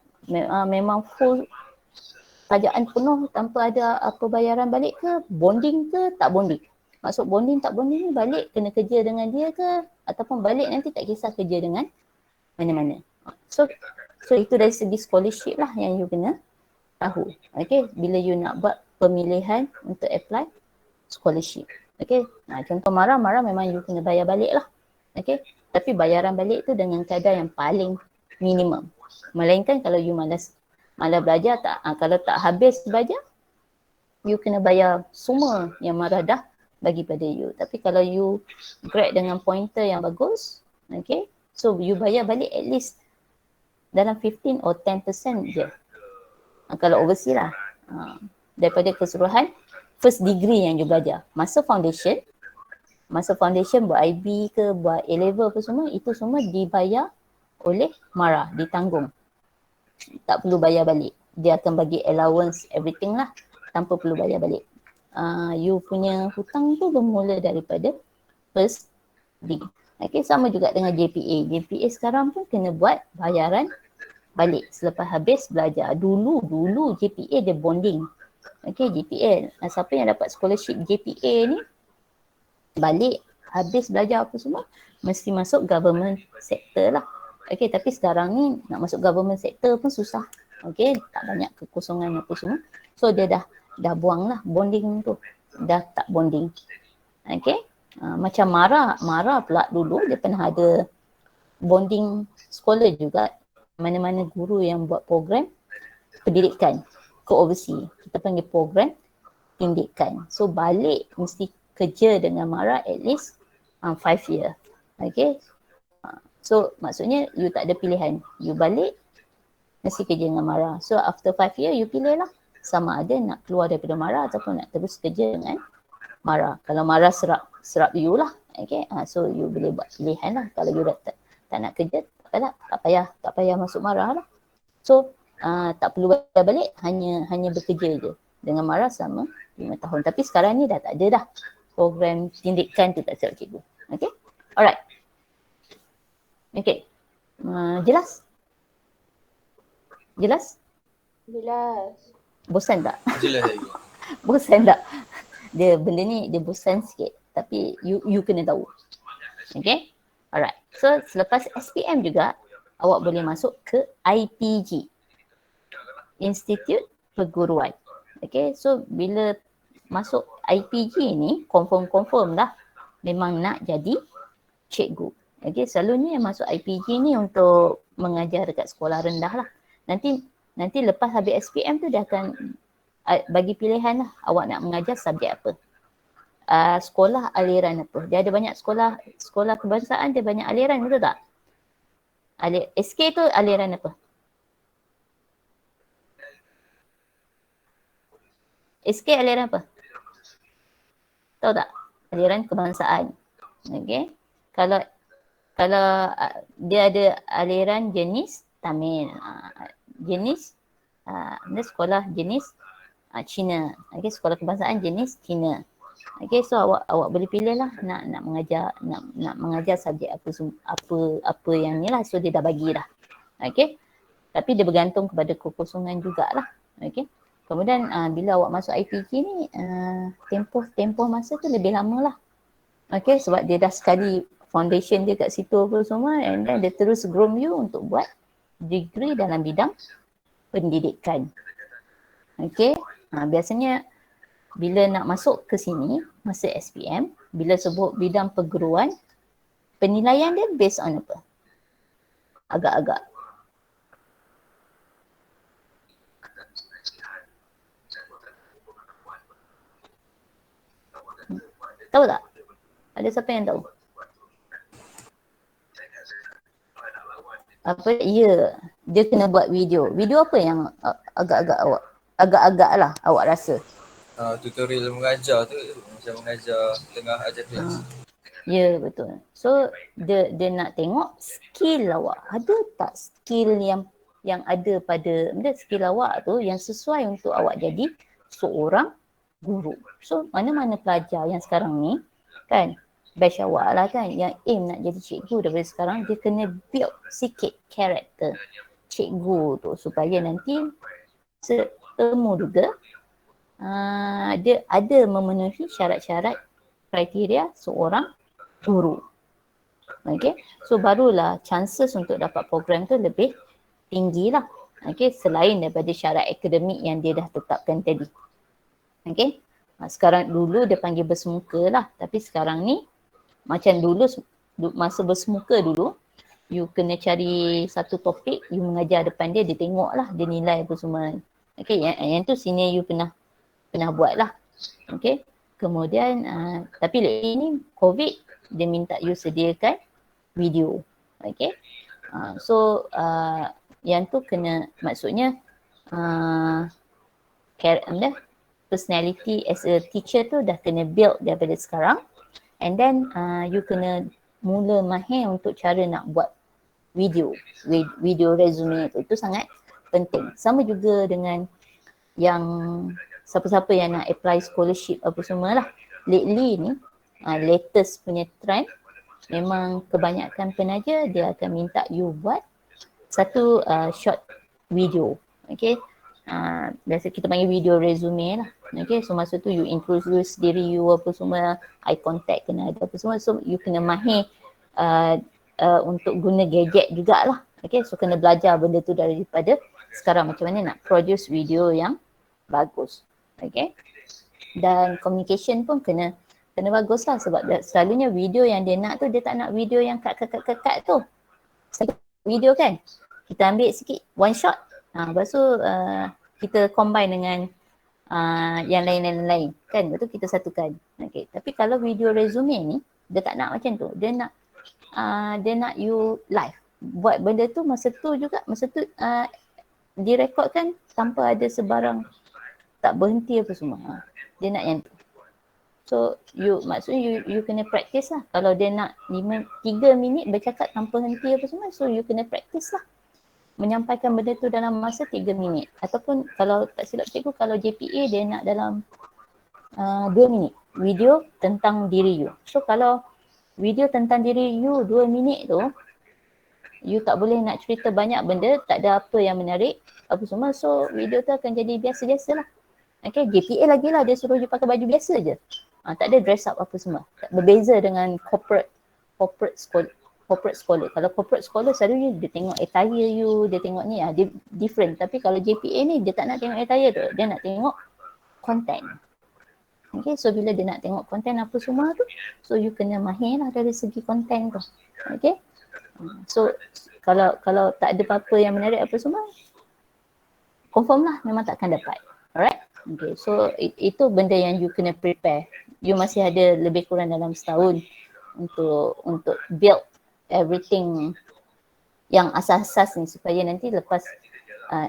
Memang full tajaan penuh tanpa ada apa bayaran balik ke? Bonding ke? Tak bonding? Maksud bonding tak bonding ni balik kena kerja dengan dia ke? Ataupun balik nanti tak kisah kerja dengan mana-mana. So itu dari segi scholarship lah yang you kena tahu. Okay, bila you nak buat pemilihan untuk apply scholarship. Okay, contoh marah-marah memang you kena bayar balik lah. Okay, tapi bayaran balik tu dengan kadar yang paling minimum. Melainkan kalau you malas belajar kalau tak habis belajar, you kena bayar semua yang marah dah bagi pada you. Tapi kalau you grade dengan pointer yang bagus, okay, so you bayar balik at least dalam 15 or 10% je. Kalau overseas lah. Daripada keseluruhan first degree yang you belajar. Masa foundation buat IB ke, buat A-level apa semua, itu semua dibayar oleh MARA, ditanggung. Tak perlu bayar balik. Dia akan bagi allowance everything lah tanpa perlu bayar balik. You punya hutang tu bermula daripada first degree. Okay, sama juga dengan JPA. JPA sekarang pun kena buat bayaran balik selepas habis belajar. Dulu JPA dia bonding. Okay, JPA. Siapa yang dapat scholarship JPA ni balik habis belajar apa semua mesti masuk government sector lah. Okay, tapi sekarang ni nak masuk government sector pun susah. Okay, tak banyak kekosongan apa semua. So dia dah buang lah bonding tu. Dah tak bonding. Okay. Macam Mara pula dulu dia pernah ada bonding sekolah juga. Mana-mana guru yang buat program pendidikan ke overseas. Kita panggil program pendidikan. So balik mesti kerja dengan Mara at least 5 year. Okay. So maksudnya you tak ada pilihan. You balik mesti kerja dengan Mara. So after 5 year you pilih lah. Sama ada nak keluar daripada Mara ataupun nak terus kerja dengan Mara. Kalau Mara serap you lah. Okay. So you boleh buat pilihan lah. Kalau you tak nak kerja, tak payah masuk Mara lah. So tak perlu bayar balik, hanya bekerja je dengan Mara selama 5 tahun. Tapi sekarang ni dah tak ada dah program tindikan tu, tak silap cikgu. Okay. Alright. Okay. Jelas? Jelas? Bosan tak? Jelas lagi. Bosan tak? Benda ni dia bosan sikit. Tapi you kena tahu. Okay? Alright. So selepas SPM juga, awak boleh masuk ke IPG. Institut Perguruan. Okay? So bila masuk IPG ni, confirm dah memang nak jadi cikgu. Okay? Selalunya yang masuk IPG ni untuk mengajar dekat sekolah rendah lah. Nanti lepas habis SPM tu dia akan bagi pilihan lah awak nak mengajar subjek apa. Sekolah aliran apa. Dia ada banyak sekolah kebangsaan, dia banyak aliran, betul tak? SK tu aliran apa? SK aliran apa? Tahu tak? Aliran kebangsaan. Okay. Kalau Kalau dia ada aliran jenis Tamil, jenis sekolah jenis Cina. Okay, sekolah kebangsaan jenis Cina. Okay, so awak boleh pilih lah nak mengajar subjek apa yang ni lah. So dia dah bagi dah. Okay, tapi dia bergantung kepada kekosongan jugalah. Okay, kemudian bila awak masuk IPK ni tempoh masa tu lebih lama lah. Okay, sebab dia dah sekali foundation dia kat situ apa semua, and then dia terus groom you untuk buat degree dalam bidang pendidikan. Okay, biasanya bila nak masuk ke sini masa SPM, bila sebut bidang perguruan, penilaian dia based on apa? Agak-agak tahu tak? Ada siapa yang tahu? Apa? Ya, dia kena buat video. Video apa yang agak-agak lah awak rasa? Tutorial mengajar tu macam mengajar tengah ajar kelas. Ya, betul. So dia nak tengok skill awak. Ada tak skill yang ada pada skill awak tu yang sesuai untuk awak jadi seorang guru. So mana-mana pelajar yang sekarang ni kan, batch awak lah kan, yang aim nak jadi cikgu daripada sekarang, dia kena build sikit karakter cikgu tu supaya nanti temu juga dia ada memenuhi syarat-syarat kriteria seorang guru. Okay, so barulah chances untuk dapat program tu lebih tinggi lah. Okay, selain daripada syarat akademik yang dia dah tetapkan tadi. Okay, sekarang dulu dia panggil bersemuka lah, tapi sekarang ni macam dulu masa bersemuka dulu, you kena cari satu topik, you mengajar depan dia tengok lah, dia nilai apa semua. Okay, yang tu senior you pernah buat lah. Okay, kemudian tapi ini COVID, dia minta you sediakan video. Okay, so yang tu kena, maksudnya personality as a teacher tu dah kena build daripada sekarang, and then you kena mula mahir untuk cara nak buat video resume itu sangat penting. Sama juga dengan yang siapa-siapa yang nak apply scholarship apa semua lah. Lately ni latest punya trend, memang kebanyakan penaja dia akan minta you buat satu short video. Okay, biasa kita panggil video resume lah. Okay, so masa tu you introduce diri you apa semua, eye contact kena ada apa semua, so you kena mahir untuk guna gadget jugalah. Okay, so kena belajar benda tu daripada sekarang, macam mana nak produce video yang bagus. Okay, dan communication pun kena bagus lah, sebab selalunya video yang dia nak tu, dia tak nak video yang cut tu. Video kan, kita ambil sikit one shot, lepas tu kita combine dengan yang lain kan, betul, kita satukan. Okay, tapi kalau video resume ni dia tak nak macam tu, dia nak you live buat benda tu masa tu direkodkan tanpa ada sebarang, tak berhenti apa semua. Dia nak yang tu. So maksudnya you kena practice lah. Kalau dia nak 3 minit bercakap tanpa henti apa semua, so you kena practice lah menyampaikan benda tu dalam masa 3 minit. Ataupun kalau tak silap cikgu, kalau JPA dia nak dalam 2 minit video tentang diri you. So kalau video tentang diri you 2 minit tu, you tak boleh nak cerita banyak benda, tak ada apa yang menarik apa semua, so video tu akan jadi biasa-biasa lah. Okay, JPA lagi lah, dia suruh you pakai baju biasa je, tak ada dress up apa semua. Berbeza dengan corporate scholar. Kalau corporate scholar selalunya dia tengok attire you, dia tengok ni, dia different. Tapi kalau JPA ni dia tak nak tengok attire tu, dia nak tengok content. Okay, so bila dia nak tengok content apa semua tu, so you kena mahir lah dari segi content tu. Okay, so kalau tak ada apa-apa yang menarik apa semua, confirm lah memang takkan dapat. Alright, okay, so itu benda yang you kena prepare. You masih ada lebih kurang dalam setahun untuk build everything yang asas-asas ni, supaya nanti lepas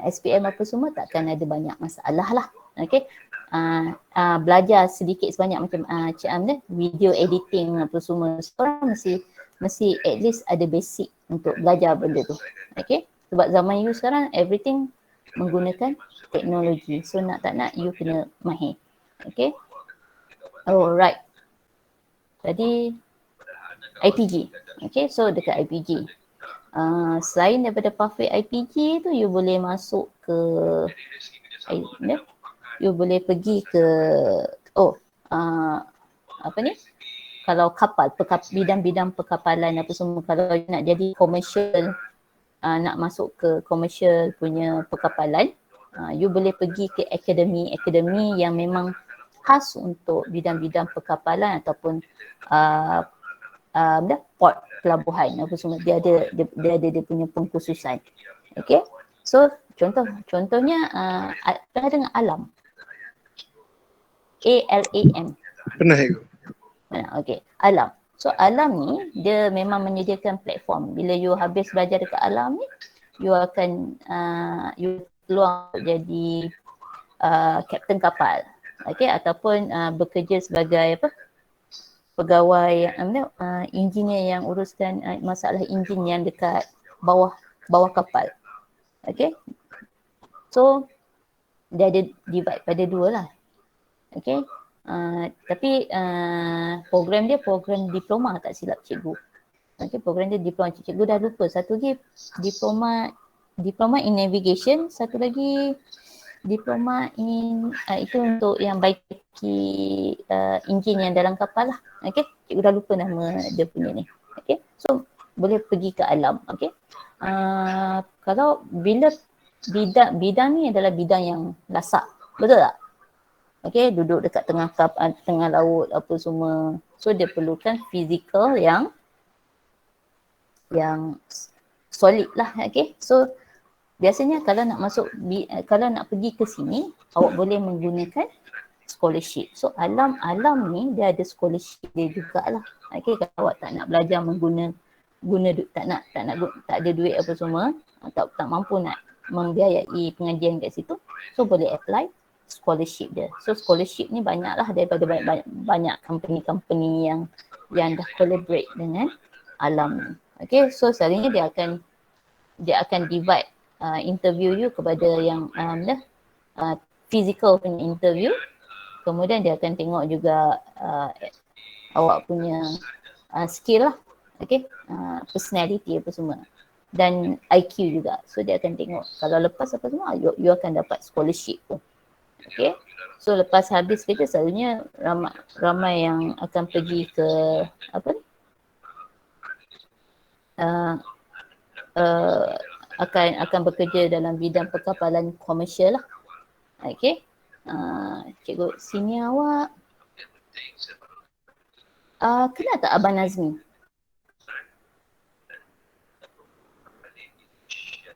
SPM apa semua takkan ada banyak masalah lah. Okay, belajar sedikit sebanyak macam Cik Am video editing apa semua, seorang mesti mesti at least ada basic untuk belajar benda tu. Okay, sebab zaman you sekarang everything menggunakan teknologi, so nak tak nak you kena mahir. Okay, alright, tadi IPG. Okay, so dekat IPG, selain daripada pathway IPG tu, you boleh masuk ke you boleh pergi ke apa ni, kalau kapal, bidang-bidang perkapalan apa semua, kalau nak jadi commercial, nak masuk ke commercial punya perkapalan, you boleh pergi ke akademi yang memang khas untuk bidang-bidang perkapalan ataupun port, pelabuhan apa semua. Dia ada dia punya pengkhususan. Okay, so contohnya pernah dengar ALAM? ALAM. Pernah cikgu. Okay, ALAM. So ALAM ni dia memang menyediakan platform. Bila you habis belajar dekat ALAM ni, you akan you peluang untuk jadi kapten kapal. Okay, ataupun bekerja sebagai pegawai engineer yang uruskan masalah enjin yang dekat bawah kapal. Okay, so dia ada divide pada dua lah. Okay, tapi program dia program diploma tak silap cikgu. Okay, program dia diploma, cikgu dah lupa. Satu lagi diploma in navigation, satu lagi diploma in itu untuk yang baiki enjin yang dalam kapal lah. Okay, cikgu dah lupa nama dia punya ni. Okay, so boleh pergi ke ALAM. Okay, kalau bila bidang ni adalah bidang yang lasak, betul tak? Okay, duduk dekat tengah laut apa semua, so dia perlukan fizikal yang solid lah. Okay, so biasanya kalau nak kalau nak pergi ke sini, awak boleh menggunakan scholarship. So ALAM ni dia ada scholarship dia jugalah. Okay, kalau awak tak nak belajar tak ada duit apa semua, tak mampu nak membiayai pengajian kat situ, so boleh apply scholarship dia. So scholarship ni banyaklah daripada banyak company-company yang dah collaborate dengan ALAM ni. Okay, so selalunya dia akan divide interview you kepada yang physical punya interview, kemudian dia akan tengok juga awak punya skill lah. Okay, personality apa semua, dan IQ juga. So dia akan tengok, kalau lepas apa semua, you akan dapat scholarship tu. Okay, so lepas habis kerja selalunya ramai yang akan pergi ke akan bekerja dalam bidang perkapalan komersial lah. Okay, cikgu sini awak kenal tak Abang Nazmi?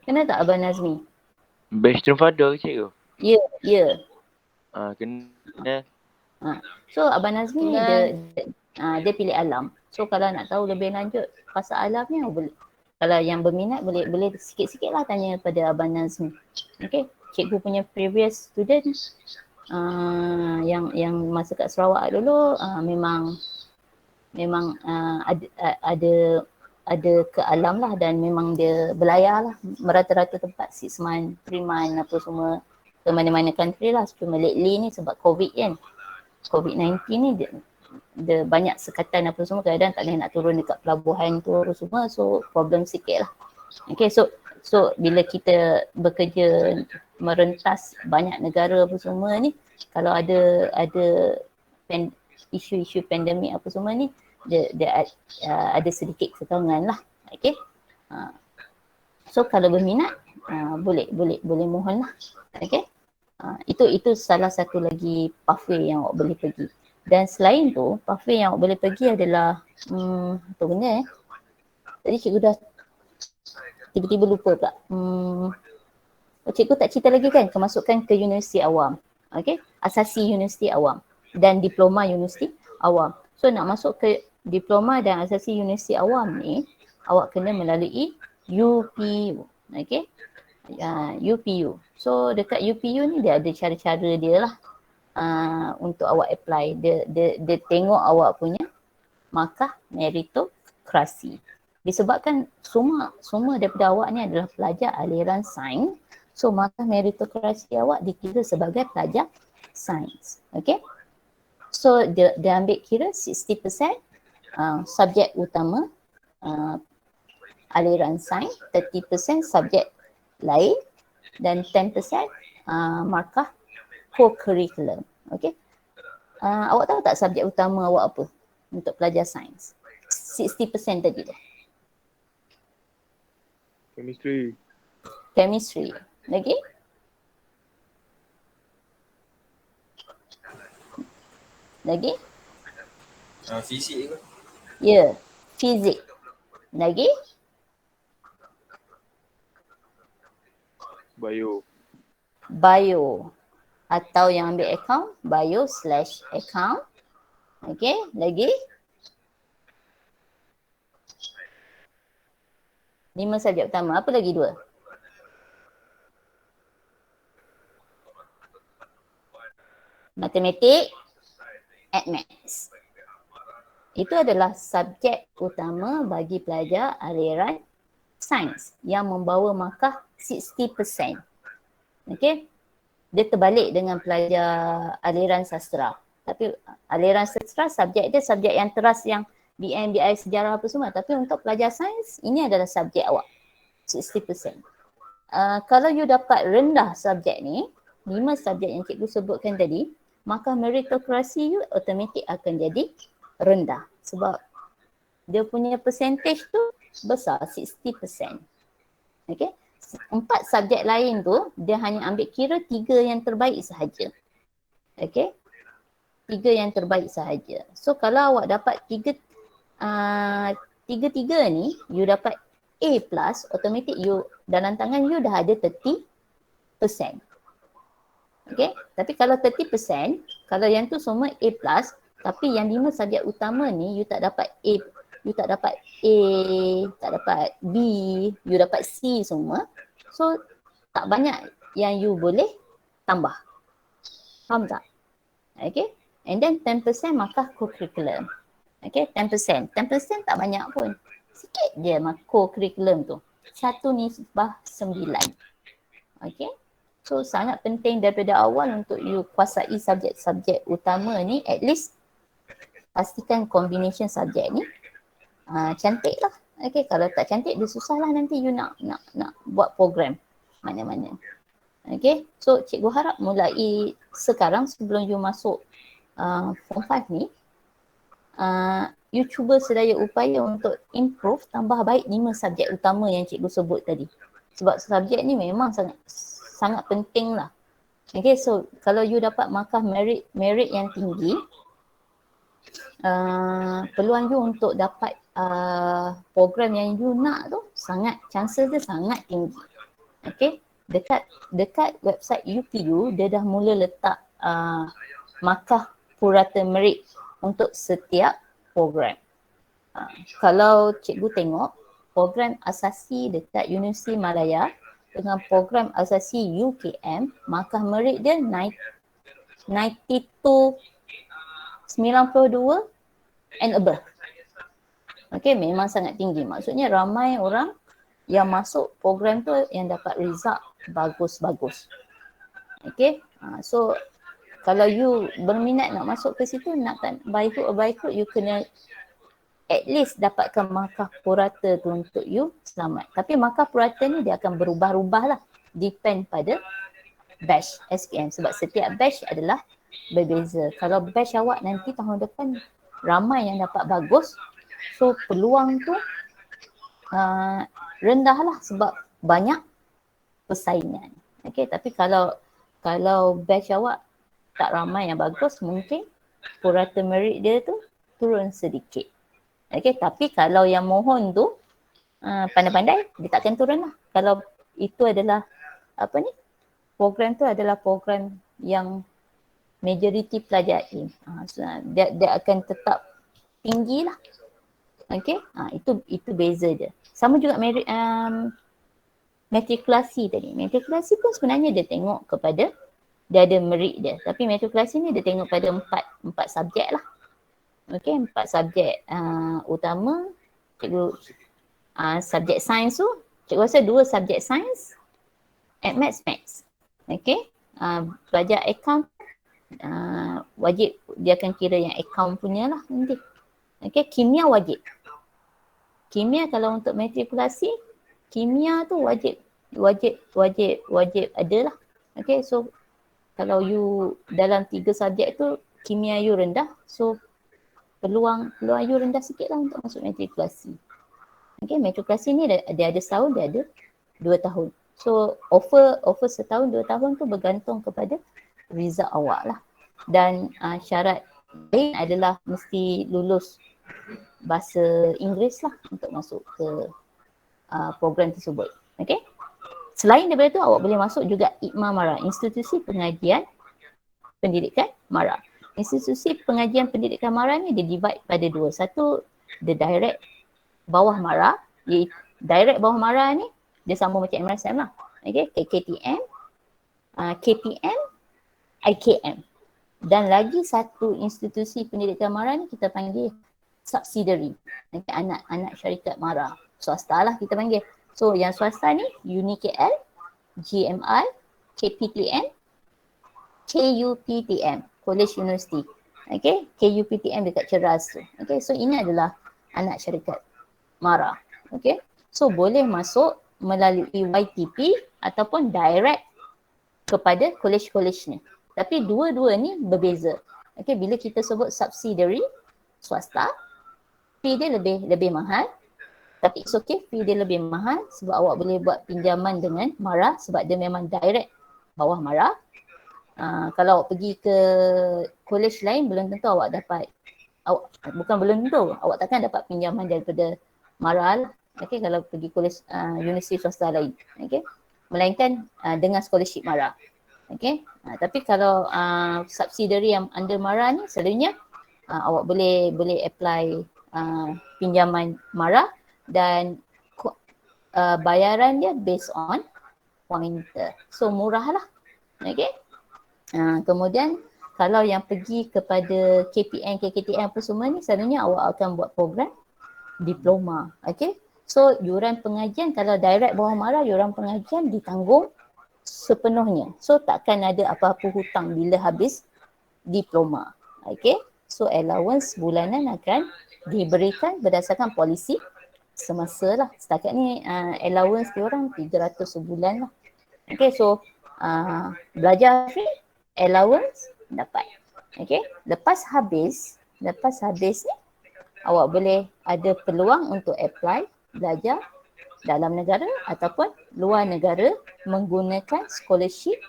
Kenal tak Abang Nazmi? Best father ke cikgu? Ya. Kenal. So Abang Nazmi dia pilih ALAM. So kalau nak tahu lebih lanjut pasal ALAM ni, kalau yang berminat boleh sikit-sikit lah tanya pada Abang Nazmi. Okay, cikgu punya previous student yang masa kat Sarawak dulu memang ada ke ALAM lah, dan memang dia belayar lah merata-rata tempat 6 month, 3 month apa semua, ke mana-mana country lah. Cuma lately ni sebab COVID kan, COVID-19 ni dia banyak sekatan apa semua, kadang tak boleh nak turun dekat pelabuhan tu apa semua, so problem sikit lah. Okay, so bila kita bekerja merentas banyak negara apa semua ni, kalau ada isu-isu pandemik apa semua ni, dia ada sedikit kekangan lah. Okay, so kalau berminat boleh mohon lah. Okay, itu salah satu lagi pathway yang awak boleh pergi. Dan selain tu, pathway yang awak boleh pergi adalah apa benda tadi cikgu dah tiba-tiba lupa pula. Cikgu tak cerita lagi kan, kemasukan ke universiti awam. Okay, asasi universiti awam dan diploma universiti awam. So nak masuk ke diploma dan asasi universiti awam ni, awak kena melalui UPU. Okay, UPU. So dekat UPU ni dia ada cara-cara dia lah untuk awak apply. Dia tengok awak punya markah meritokrasi. Disebabkan semua daripada awak ni adalah pelajar aliran sains, so maka meritokrasi awak dikira sebagai pelajar sains. Okay? So dia ambil kira 60% subjek utama aliran sains, 30% subjek lain dan 10% markah co-curriculum. Okay? Awak tahu tak subjek utama awak apa untuk pelajar sains? 60% tadi tu. Chemistry. Chemistry. Lagi? Lagi? Fisik ke? Ya, fizik. Lagi? Bio. Bio. Atau yang ambil account, bio/account. Okay, lagi? 5 subjek utama. Apa lagi 2? Matematik, maths. Itu adalah subjek utama bagi pelajar aliran sains yang membawa markah 60%. Okay? Dia terbalik dengan pelajar aliran sastra. Tapi aliran sastra subjek dia subjek yang teras yang BM, BI, sejarah apa semua. Tapi untuk pelajar sains, ini adalah subjek awak. 60%. Kalau you dapat rendah subjek ni, 5 subjek yang cikgu sebutkan tadi, maka meritokrasi you automatik akan jadi rendah. Sebab dia punya percentage tu besar, 60%. Okay? 4 subjek lain tu, dia hanya ambil kira 3 yang terbaik sahaja. Okay? 3 yang terbaik sahaja. So kalau awak dapat 3 ni, you dapat A+, automatik you dalam tangan you dah ada 30%. Okay? Tapi kalau 30%, kalau yang tu semua A+, tapi yang 5 subjek utama ni you tak dapat A, you tak dapat A, tak dapat B, you dapat C semua. So tak banyak yang you boleh tambah. Faham tak? Okay? And then 10% markah co-curriculum. Okay, 10%. 10% tak banyak pun. Sikit je co-curriculum tu. 1/9. Okay. So sangat penting daripada awal untuk you kuasai subjek-subjek utama ni. At least pastikan combination subjek ni cantik lah. Okay, kalau tak cantik dia susah lah nanti you nak buat program mana-mana. Okay, so cikgu harap mulai sekarang sebelum you masuk Form 5 ni, you cuba sedaya upaya untuk improve, tambah baik 5 subjek utama yang cikgu sebut tadi. Sebab subjek ni memang sangat penting lah. Okay, so kalau you dapat markah merit yang tinggi, peluang you untuk dapat program yang you nak tu chances dia sangat tinggi. Okay, dekat website UPU dia dah mula letak markah purata merit untuk setiap program. Kalau cikgu tengok program asasi dekat Universiti Malaya dengan program asasi UKM, markah merit dia 92 and above. Okay, memang sangat tinggi. Maksudnya ramai orang yang masuk program tu yang dapat result bagus-bagus. Okay, so kalau you berminat nak masuk ke situ, nak tak by hook or by crook, you kena at least dapatkan markah purata tu untuk you selamat. Tapi markah purata ni dia akan berubah-ubah lah. Depend pada batch SPM. Sebab setiap batch adalah berbeza. Kalau batch awak nanti tahun depan ramai yang dapat bagus, so peluang tu rendah lah sebab banyak persaingan. Okay, tapi kalau batch awak tak ramai yang bagus, mungkin purata merit dia tu turun sedikit. Okay, tapi kalau yang mohon tu pandai-pandai, dia takkan turun lah. Kalau itu adalah program tu adalah program yang majoriti pelajar A. So, dia akan tetap tinggi lah. Okay, itu beza dia. Sama juga matrikulasi tadi. Matrikulasi pun sebenarnya dia tengok kepada dia ada merit dia. Tapi matrikulasi ni dia tengok pada empat subjek lah. Okay, 4 subjek utama cikgu subjek sains tu, cikgu rasa 2 subjek sains, maths. Okay, pelajar account wajib dia akan kira yang account punya lah nanti. Okay, kimia wajib. Kimia kalau untuk matrikulasi, kimia tu wajib ada lah. Okay, so kalau you dalam 3 subjek tu kimia you rendah, so peluang you rendah sikit lah untuk masuk matrikulasi. Okay, matrikulasi ni dia ada setahun, dia ada 2 tahun. So offer setahun 2 tahun tu bergantung kepada result awak lah. Dan syarat lain adalah mesti lulus bahasa Inggeris lah untuk masuk ke program tersebut. Okay. Selain daripada tu, awak boleh masuk juga IPMA MARA, Institusi Pengajian Pendidikan MARA. Institusi Pengajian Pendidikan MARA ni dia divide pada 2. Satu, the direct bawah MARA. Direct bawah MARA ni dia sama macam MRSM lah. Okay, KKTM, KPM, IKM. Dan lagi satu institusi pendidikan MARA ni kita panggil subsidiary. Okay, anak syarikat MARA. Swasta lah kita panggil. So yang swasta ni UniKL, GMI, KPTN, KUPTM, College University. Okay, KUPTM dekat Ceras tu. Okay, so ini adalah anak syarikat MARA. Okay, so boleh masuk melalui YTP ataupun direct kepada college-college ni. Tapi dua-dua ni berbeza. Okay, bila kita sebut subsidiary, swasta, fee dia lebih mahal. Tapi it's okay, fee dia lebih mahal sebab awak boleh buat pinjaman dengan MARA sebab dia memang direct bawah MARA. Kalau awak pergi ke college lain, belum tentu awak dapat, belum tentu, awak takkan dapat pinjaman daripada MARA lah. Okay, kalau pergi college universiti swasta lain. Okay, melainkan dengan scholarship MARA. Okay, tapi kalau subsidiary yang under MARA ni selalunya awak boleh apply pinjaman MARA dan bayaran dia based on pointer. So murah lah. Okay. Kemudian kalau yang pergi kepada KPN, KKTM apa semua ni selalunya awak akan buat program diploma. Okay. So yuran pengajian kalau direct bawah MARA, yuran pengajian ditanggung sepenuhnya. So takkan ada apa-apa hutang bila habis diploma. Okay. So allowance bulanan akan diberikan berdasarkan polisi semasa lah. Setakat ni allowance diorang 300 sebulan lah. Okay, so belajar fee, allowance dapat. Okay, lepas habis ni awak boleh ada peluang untuk apply belajar dalam negara ataupun luar negara menggunakan scholarship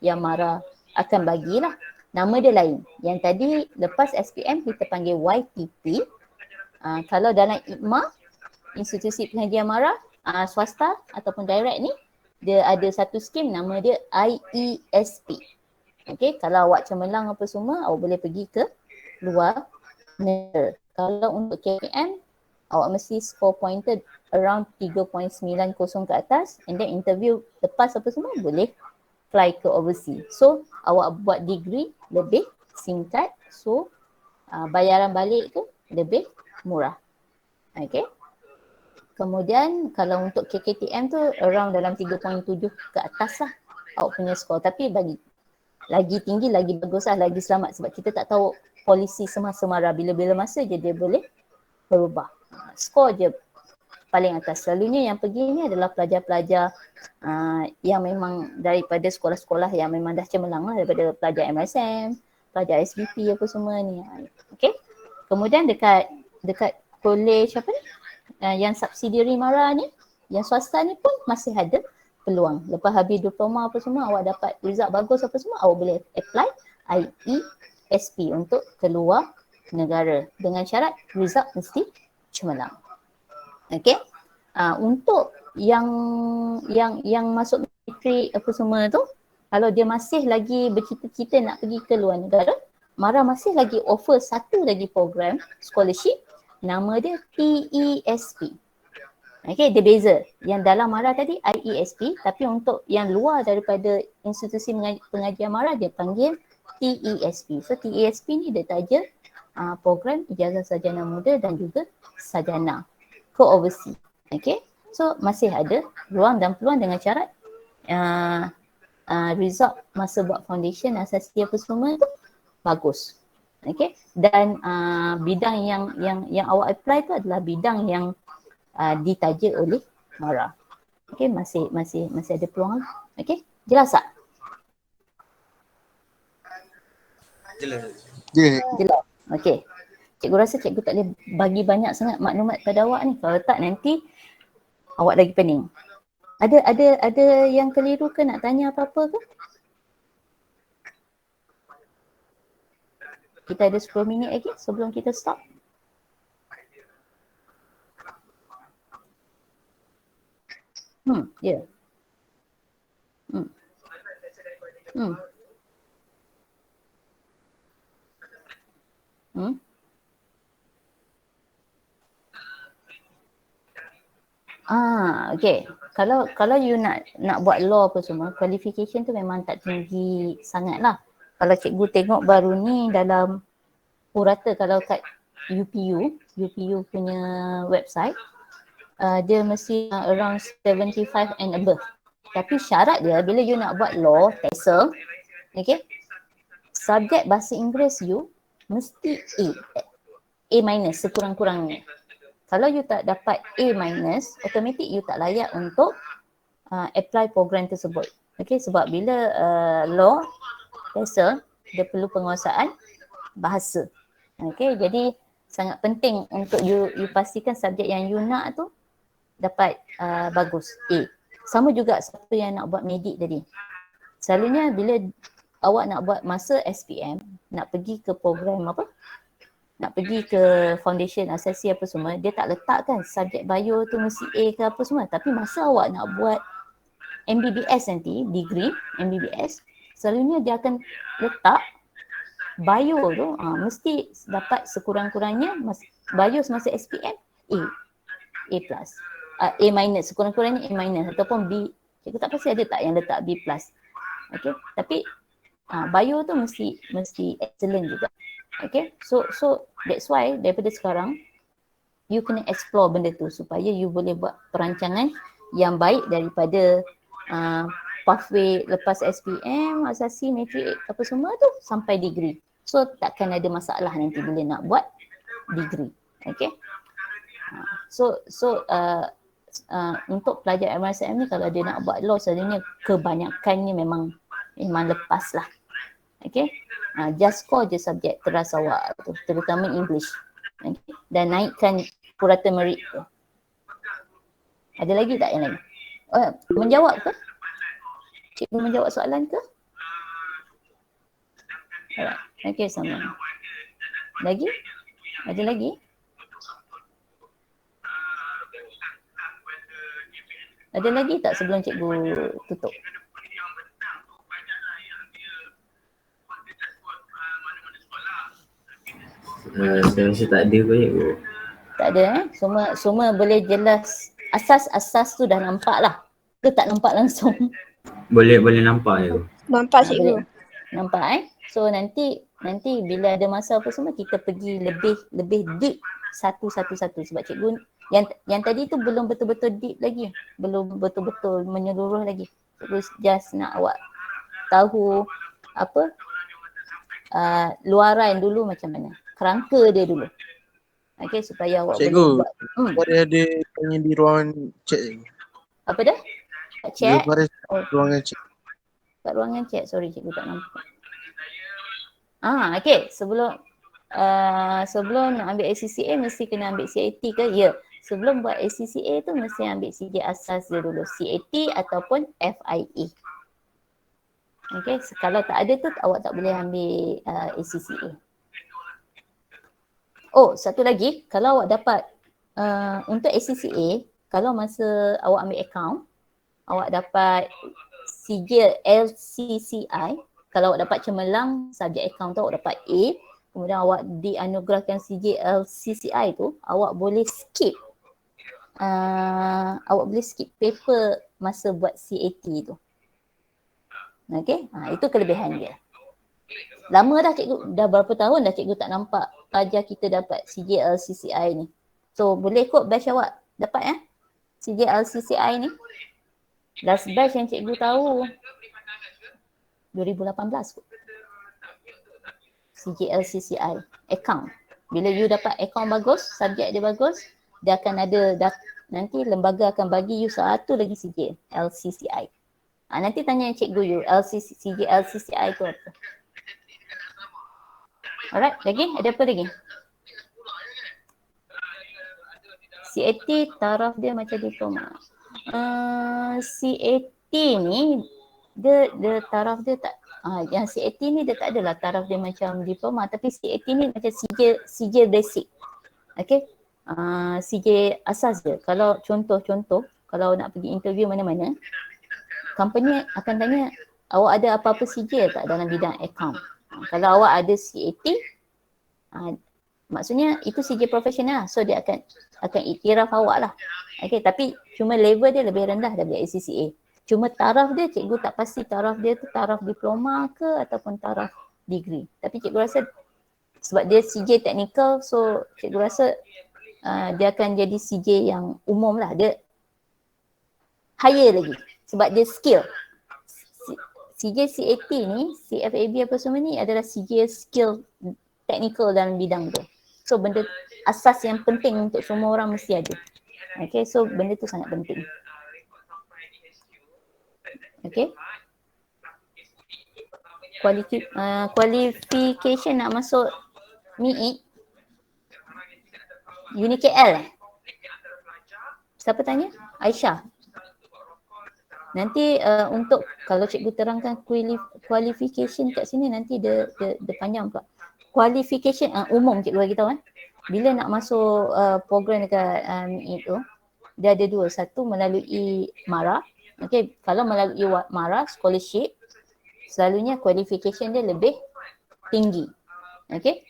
yang MARA akan bagilah. Nama dia lain. Yang tadi lepas SPM kita panggil YTP. Kalau dalam IPMA, Institusi Pengajian MARA, swasta ataupun direct ni, dia ada satu skim nama dia IESP. Okay, kalau awak cemerlang apa semua, awak boleh pergi ke luar negara. Kalau untuk KPM, awak mesti score pointed around 3.90 ke atas and then interview lepas apa semua boleh fly ke overseas. So awak buat degree lebih singkat, so bayaran balik tu lebih murah. Okay. Kemudian kalau untuk KKTM tu around dalam 3.7 ke atas lah awak punya skor. Tapi bagi lagi tinggi lagi bagus lah, lagi selamat sebab kita tak tahu polisi semasa MARA bila-bila masa je dia boleh berubah. Skor je paling atas. Selalunya yang pergi ni adalah pelajar-pelajar yang memang daripada sekolah-sekolah yang memang dah cemerlang lah, daripada pelajar MSM, pelajar SBP apa semua ni. Okay. Kemudian dekat college apa ni, yang subsidiary MARA ni, yang swasta ni pun masih ada peluang. Lepas habis diploma apa semua, awak dapat result bagus apa semua, awak boleh apply IESP untuk keluar negara dengan syarat result mesti cemerlang. Okay. Untuk yang masuk matrik apa semua tu, kalau dia masih lagi bercita-cita nak pergi ke luar negara, MARA masih lagi offer satu lagi program scholarship, nama dia TESP. Okay, dia beza. Yang dalam MARA tadi IESP, tapi untuk yang luar daripada institusi pengajian MARA dia panggil TESP. So TESP ni dia taja program ijazah sarjana muda dan juga sarjana. oversee. Okay, so masih ada ruang dan peluang dengan syarat result masa buat foundation asasi apa semua tu bagus. Okay, dan bidang yang awak apply tu adalah bidang yang ditaja oleh MARA. Okay, masih ada peluang. Okay, jelas tak? Jelas. Dia Jelas. Okay. Cikgu rasa cikgu tak boleh bagi banyak sangat maklumat pada awak ni. Kalau tak nanti awak lagi pening. Ada yang keliru ke, nak tanya apa-apa ke? Kita ada 10 minit lagi sebelum kita stop. Ya. Okay. Kalau you nak buat law apa semua, qualification tu memang tak tinggi sangat lah. Kalau cikgu tengok baru ni dalam purata, kalau kat UPU punya website, dia mesti around 75 and above. Tapi syarat dia bila you nak buat law, TESOL, okay, subjek bahasa Inggeris you mesti A minus sekurang-kurangnya. Kalau you tak dapat A minus, automatik you tak layak untuk apply program tersebut. Okay, sebab bila law, TESOL, dia perlu penguasaan bahasa. Okay, jadi sangat penting untuk you pastikan subjek yang you nak tu dapat bagus A. Sama juga siapa yang nak buat medik tadi. Selalunya bila awak nak buat masa SPM, nak pergi ke program apa, nak pergi ke foundation asasi apa semua, dia tak letakkan subjek bio tu mesti A ke apa semua. Tapi masa awak nak buat MBBS nanti, degree MBBS, selalunya dia akan letak bio tu mesti dapat sekurang-kurangnya bio semasa SPM A plus, A minus, sekurang-kurangnya A minus ataupun B. Cikgu tak pasti ada tak yang letak B plus. Okay, tapi bio tu mesti excellent juga. Okay, so that's why daripada sekarang you kena explore benda tu supaya you boleh buat perancangan yang baik daripada pathway lepas SPM, asasi, matrik apa semua tu sampai degree. So takkan ada masalah nanti bila nak buat degree. Okay, so untuk pelajar MRSM ni kalau dia nak buat law, selalunya kebanyakannya memang lepas lah. Okay, just score je subjek teras awak tu, terutama English. Okay? Dan naikkan purata merit tu. Ada lagi tak yang lain? Menjawab ke? Cikgu menjawab soalan ke? Alright. Okay, sama. Lagi? Ada lagi? Ada lagi tak sebelum cikgu tutup? Saya rasa tak ada kot cikgu. Tak ada Semua boleh jelas. Asas-asas tu dah nampak lah. Ke tak nampak langsung? Boleh nampak cikgu. Nampak cikgu. Nampak So nanti bila ada masa apa semua kita pergi lebih deep satu. Sebab cikgu yang tadi tu belum betul-betul deep lagi. Belum betul-betul menyeluruh lagi. Cikgu just nak awak tahu apa luaran dulu macam mana. Kerangka dia dulu. Okay, supaya awak cikgu, boleh buat. boleh ada tanya di ruangan chat cikgu. Apa dah? Chat? Ruangan chat. Kat ruangan chat, sorry cikgu tak nampak. Okay, sebelum nak ambil ACCA mesti kena ambil CAT ke? Ya, sebelum buat ACCA tu mesti ambil CJ asas dia dulu, CAT ataupun FIA. Okay, kalau tak ada tu awak tak boleh ambil ACCA. Oh, satu lagi, kalau awak dapat untuk ACCA, kalau masa awak ambil account, awak dapat sijil LCCI, kalau awak dapat cemerlang subjek account tu awak dapat A, kemudian awak dianugerahkan sijil LCCI tu, awak boleh skip paper masa buat CAT tu. Okay, itu kelebihan dia. Lama dah cikgu, dah berapa tahun dah cikgu tak nampak pelajar kita dapat CJ LCCI ni. So boleh kot batch awak Dapat CJLCCI ni. Last batch yang cikgu tahu 2018 kot. CJLCCI account. Bila you dapat account bagus, subjek dia bagus, dia akan ada nanti lembaga akan bagi you satu lagi CJLCCI. Nanti tanya cikgu you CJLCCI tu apa. Alright, lagi? Ada apa lagi? CAT taraf dia macam diploma. CAT ni dia taraf dia tak yang CAT ni dia tak adalah taraf dia macam diploma, tapi CAT ni macam CJ basic. Okay. CJ asas dia. Kalau contoh kalau nak pergi interview mana-mana, company akan tanya awak ada apa-apa CJ tak dalam bidang account. Kalau awak ada CAT, maksudnya itu CJ profesional, so dia akan iktiraf awak lah. Okay, tapi cuma level dia lebih rendah daripada ACCA. Cuma taraf dia, cikgu tak pasti taraf dia tu taraf diploma ke ataupun taraf degree. Tapi cikgu rasa sebab dia CJ technical, so cikgu rasa dia akan jadi CJ yang umum lah. Dia higher lagi sebab dia skill. CJ CAT ni, CFAB apa semua ni adalah CJ skill technical dalam bidang tu. So benda asas yang penting untuk semua orang mesti ada. Okay, so benda tu sangat penting. Okay. Qualification nak masuk MIIT UniKL. Siapa tanya? Aisyah. Nanti untuk kalau cikgu terangkan qualification kat sini nanti dia panjang pula. Qualification umum cikgu bagi tahu Bila nak masuk program dekat MIIT tu, dia ada dua. Satu melalui MARA. Okay, kalau melalui MARA scholarship, selalunya qualification dia lebih tinggi. Okay.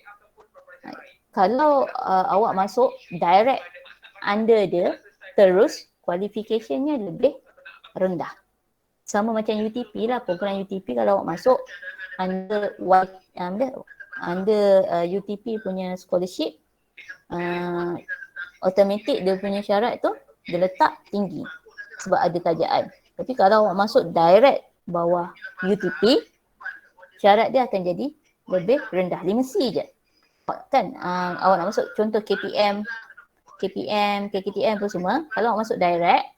Kalau awak masuk direct under dia, terus qualificationnya lebih rendah. Sama macam UTP lah, program UTP kalau awak masuk under UTP punya scholarship, automatic dia punya syarat tu dia letak tinggi sebab ada tajaan. Tapi kalau awak masuk direct bawah UTP, syarat dia akan jadi lebih rendah, 5C je. Kan awak nak masuk contoh KPM, KKTM tu semua, kalau awak masuk direct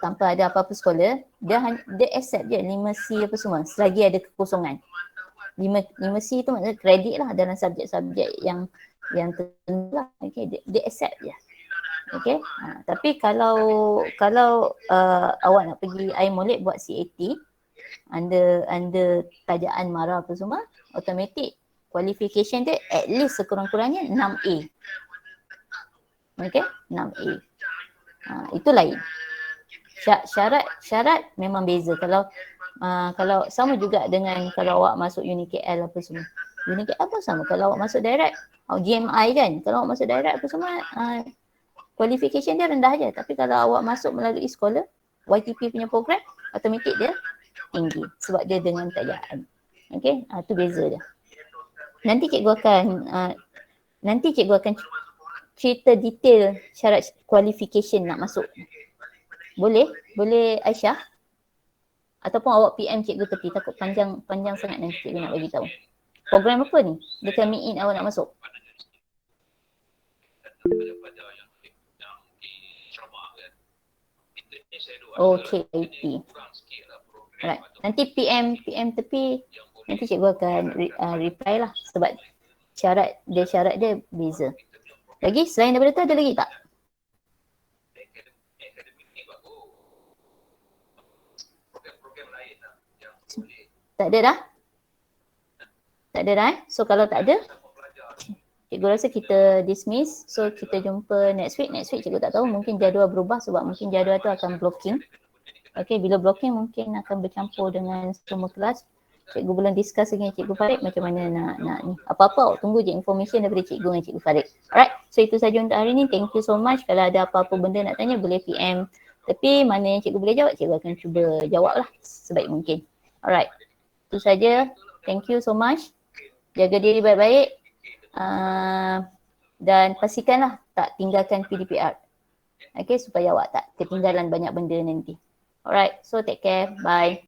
tanpa ada apa-apa sekolah, dia accept je 5C apa semua selagi ada kekosongan. 5C tu maksudnya kredit lah dalam subjek-subjek yang tertentu lah. Okay, dia accept je. Okay, tapi kalau awak nak pergi air molek buat CAT under tajaan MARA apa semua, automatic qualification dia at least sekurang-kurangnya 6A. Okay, 6A. Itu lain. Syarat memang beza. Kalau sama juga dengan kalau awak masuk UniKL apa semua. UniKL apa sama. Kalau awak masuk direct, GMI kan. Kalau awak masuk direct apa semua, qualification dia rendah je. Tapi kalau awak masuk melalui sekolah, YTP punya program, automatik dia tinggi. Sebab dia dengan tajaan. Okay, tu beza dia. Nanti cikgu akan cerita detail syarat qualification nak masuk. Boleh Aisyah? Ataupun awak PM cikgu tepi, takut panjang sangat nanti cikgu nak bagi tahu. Program apa ni? Dekat MIIT awak nak masuk? Okay, IT. Alright. Nanti PM tepi, nanti cikgu akan reply lah sebab syarat dia beza. Lagi selain daripada tu ada lagi tak? Tak ada dah? Tak ada dah So kalau tak ada, cikgu rasa kita dismiss. So kita jumpa next week. Next week cikgu tak tahu, mungkin jadual berubah sebab mungkin jadual tu akan blocking. Okay, bila blocking mungkin akan bercampur dengan semua kelas. Cikgu belum discuss dengan Cikgu Farid macam mana nak ni. Apa-apa awak tunggu je information daripada cikgu dengan Cikgu Farid. Alright, so itu saja untuk hari ni. Thank you so much. Kalau ada apa-apa benda nak tanya boleh PM. Tapi mana yang cikgu boleh jawab, cikgu akan cuba jawab lah sebaik mungkin. Alright, itu saja. Thank you so much. Jaga diri baik-baik. Dan pastikanlah tak tinggalkan PDPR. Okay, supaya awak tak ketinggalan banyak benda nanti. Alright, so take care. Bye.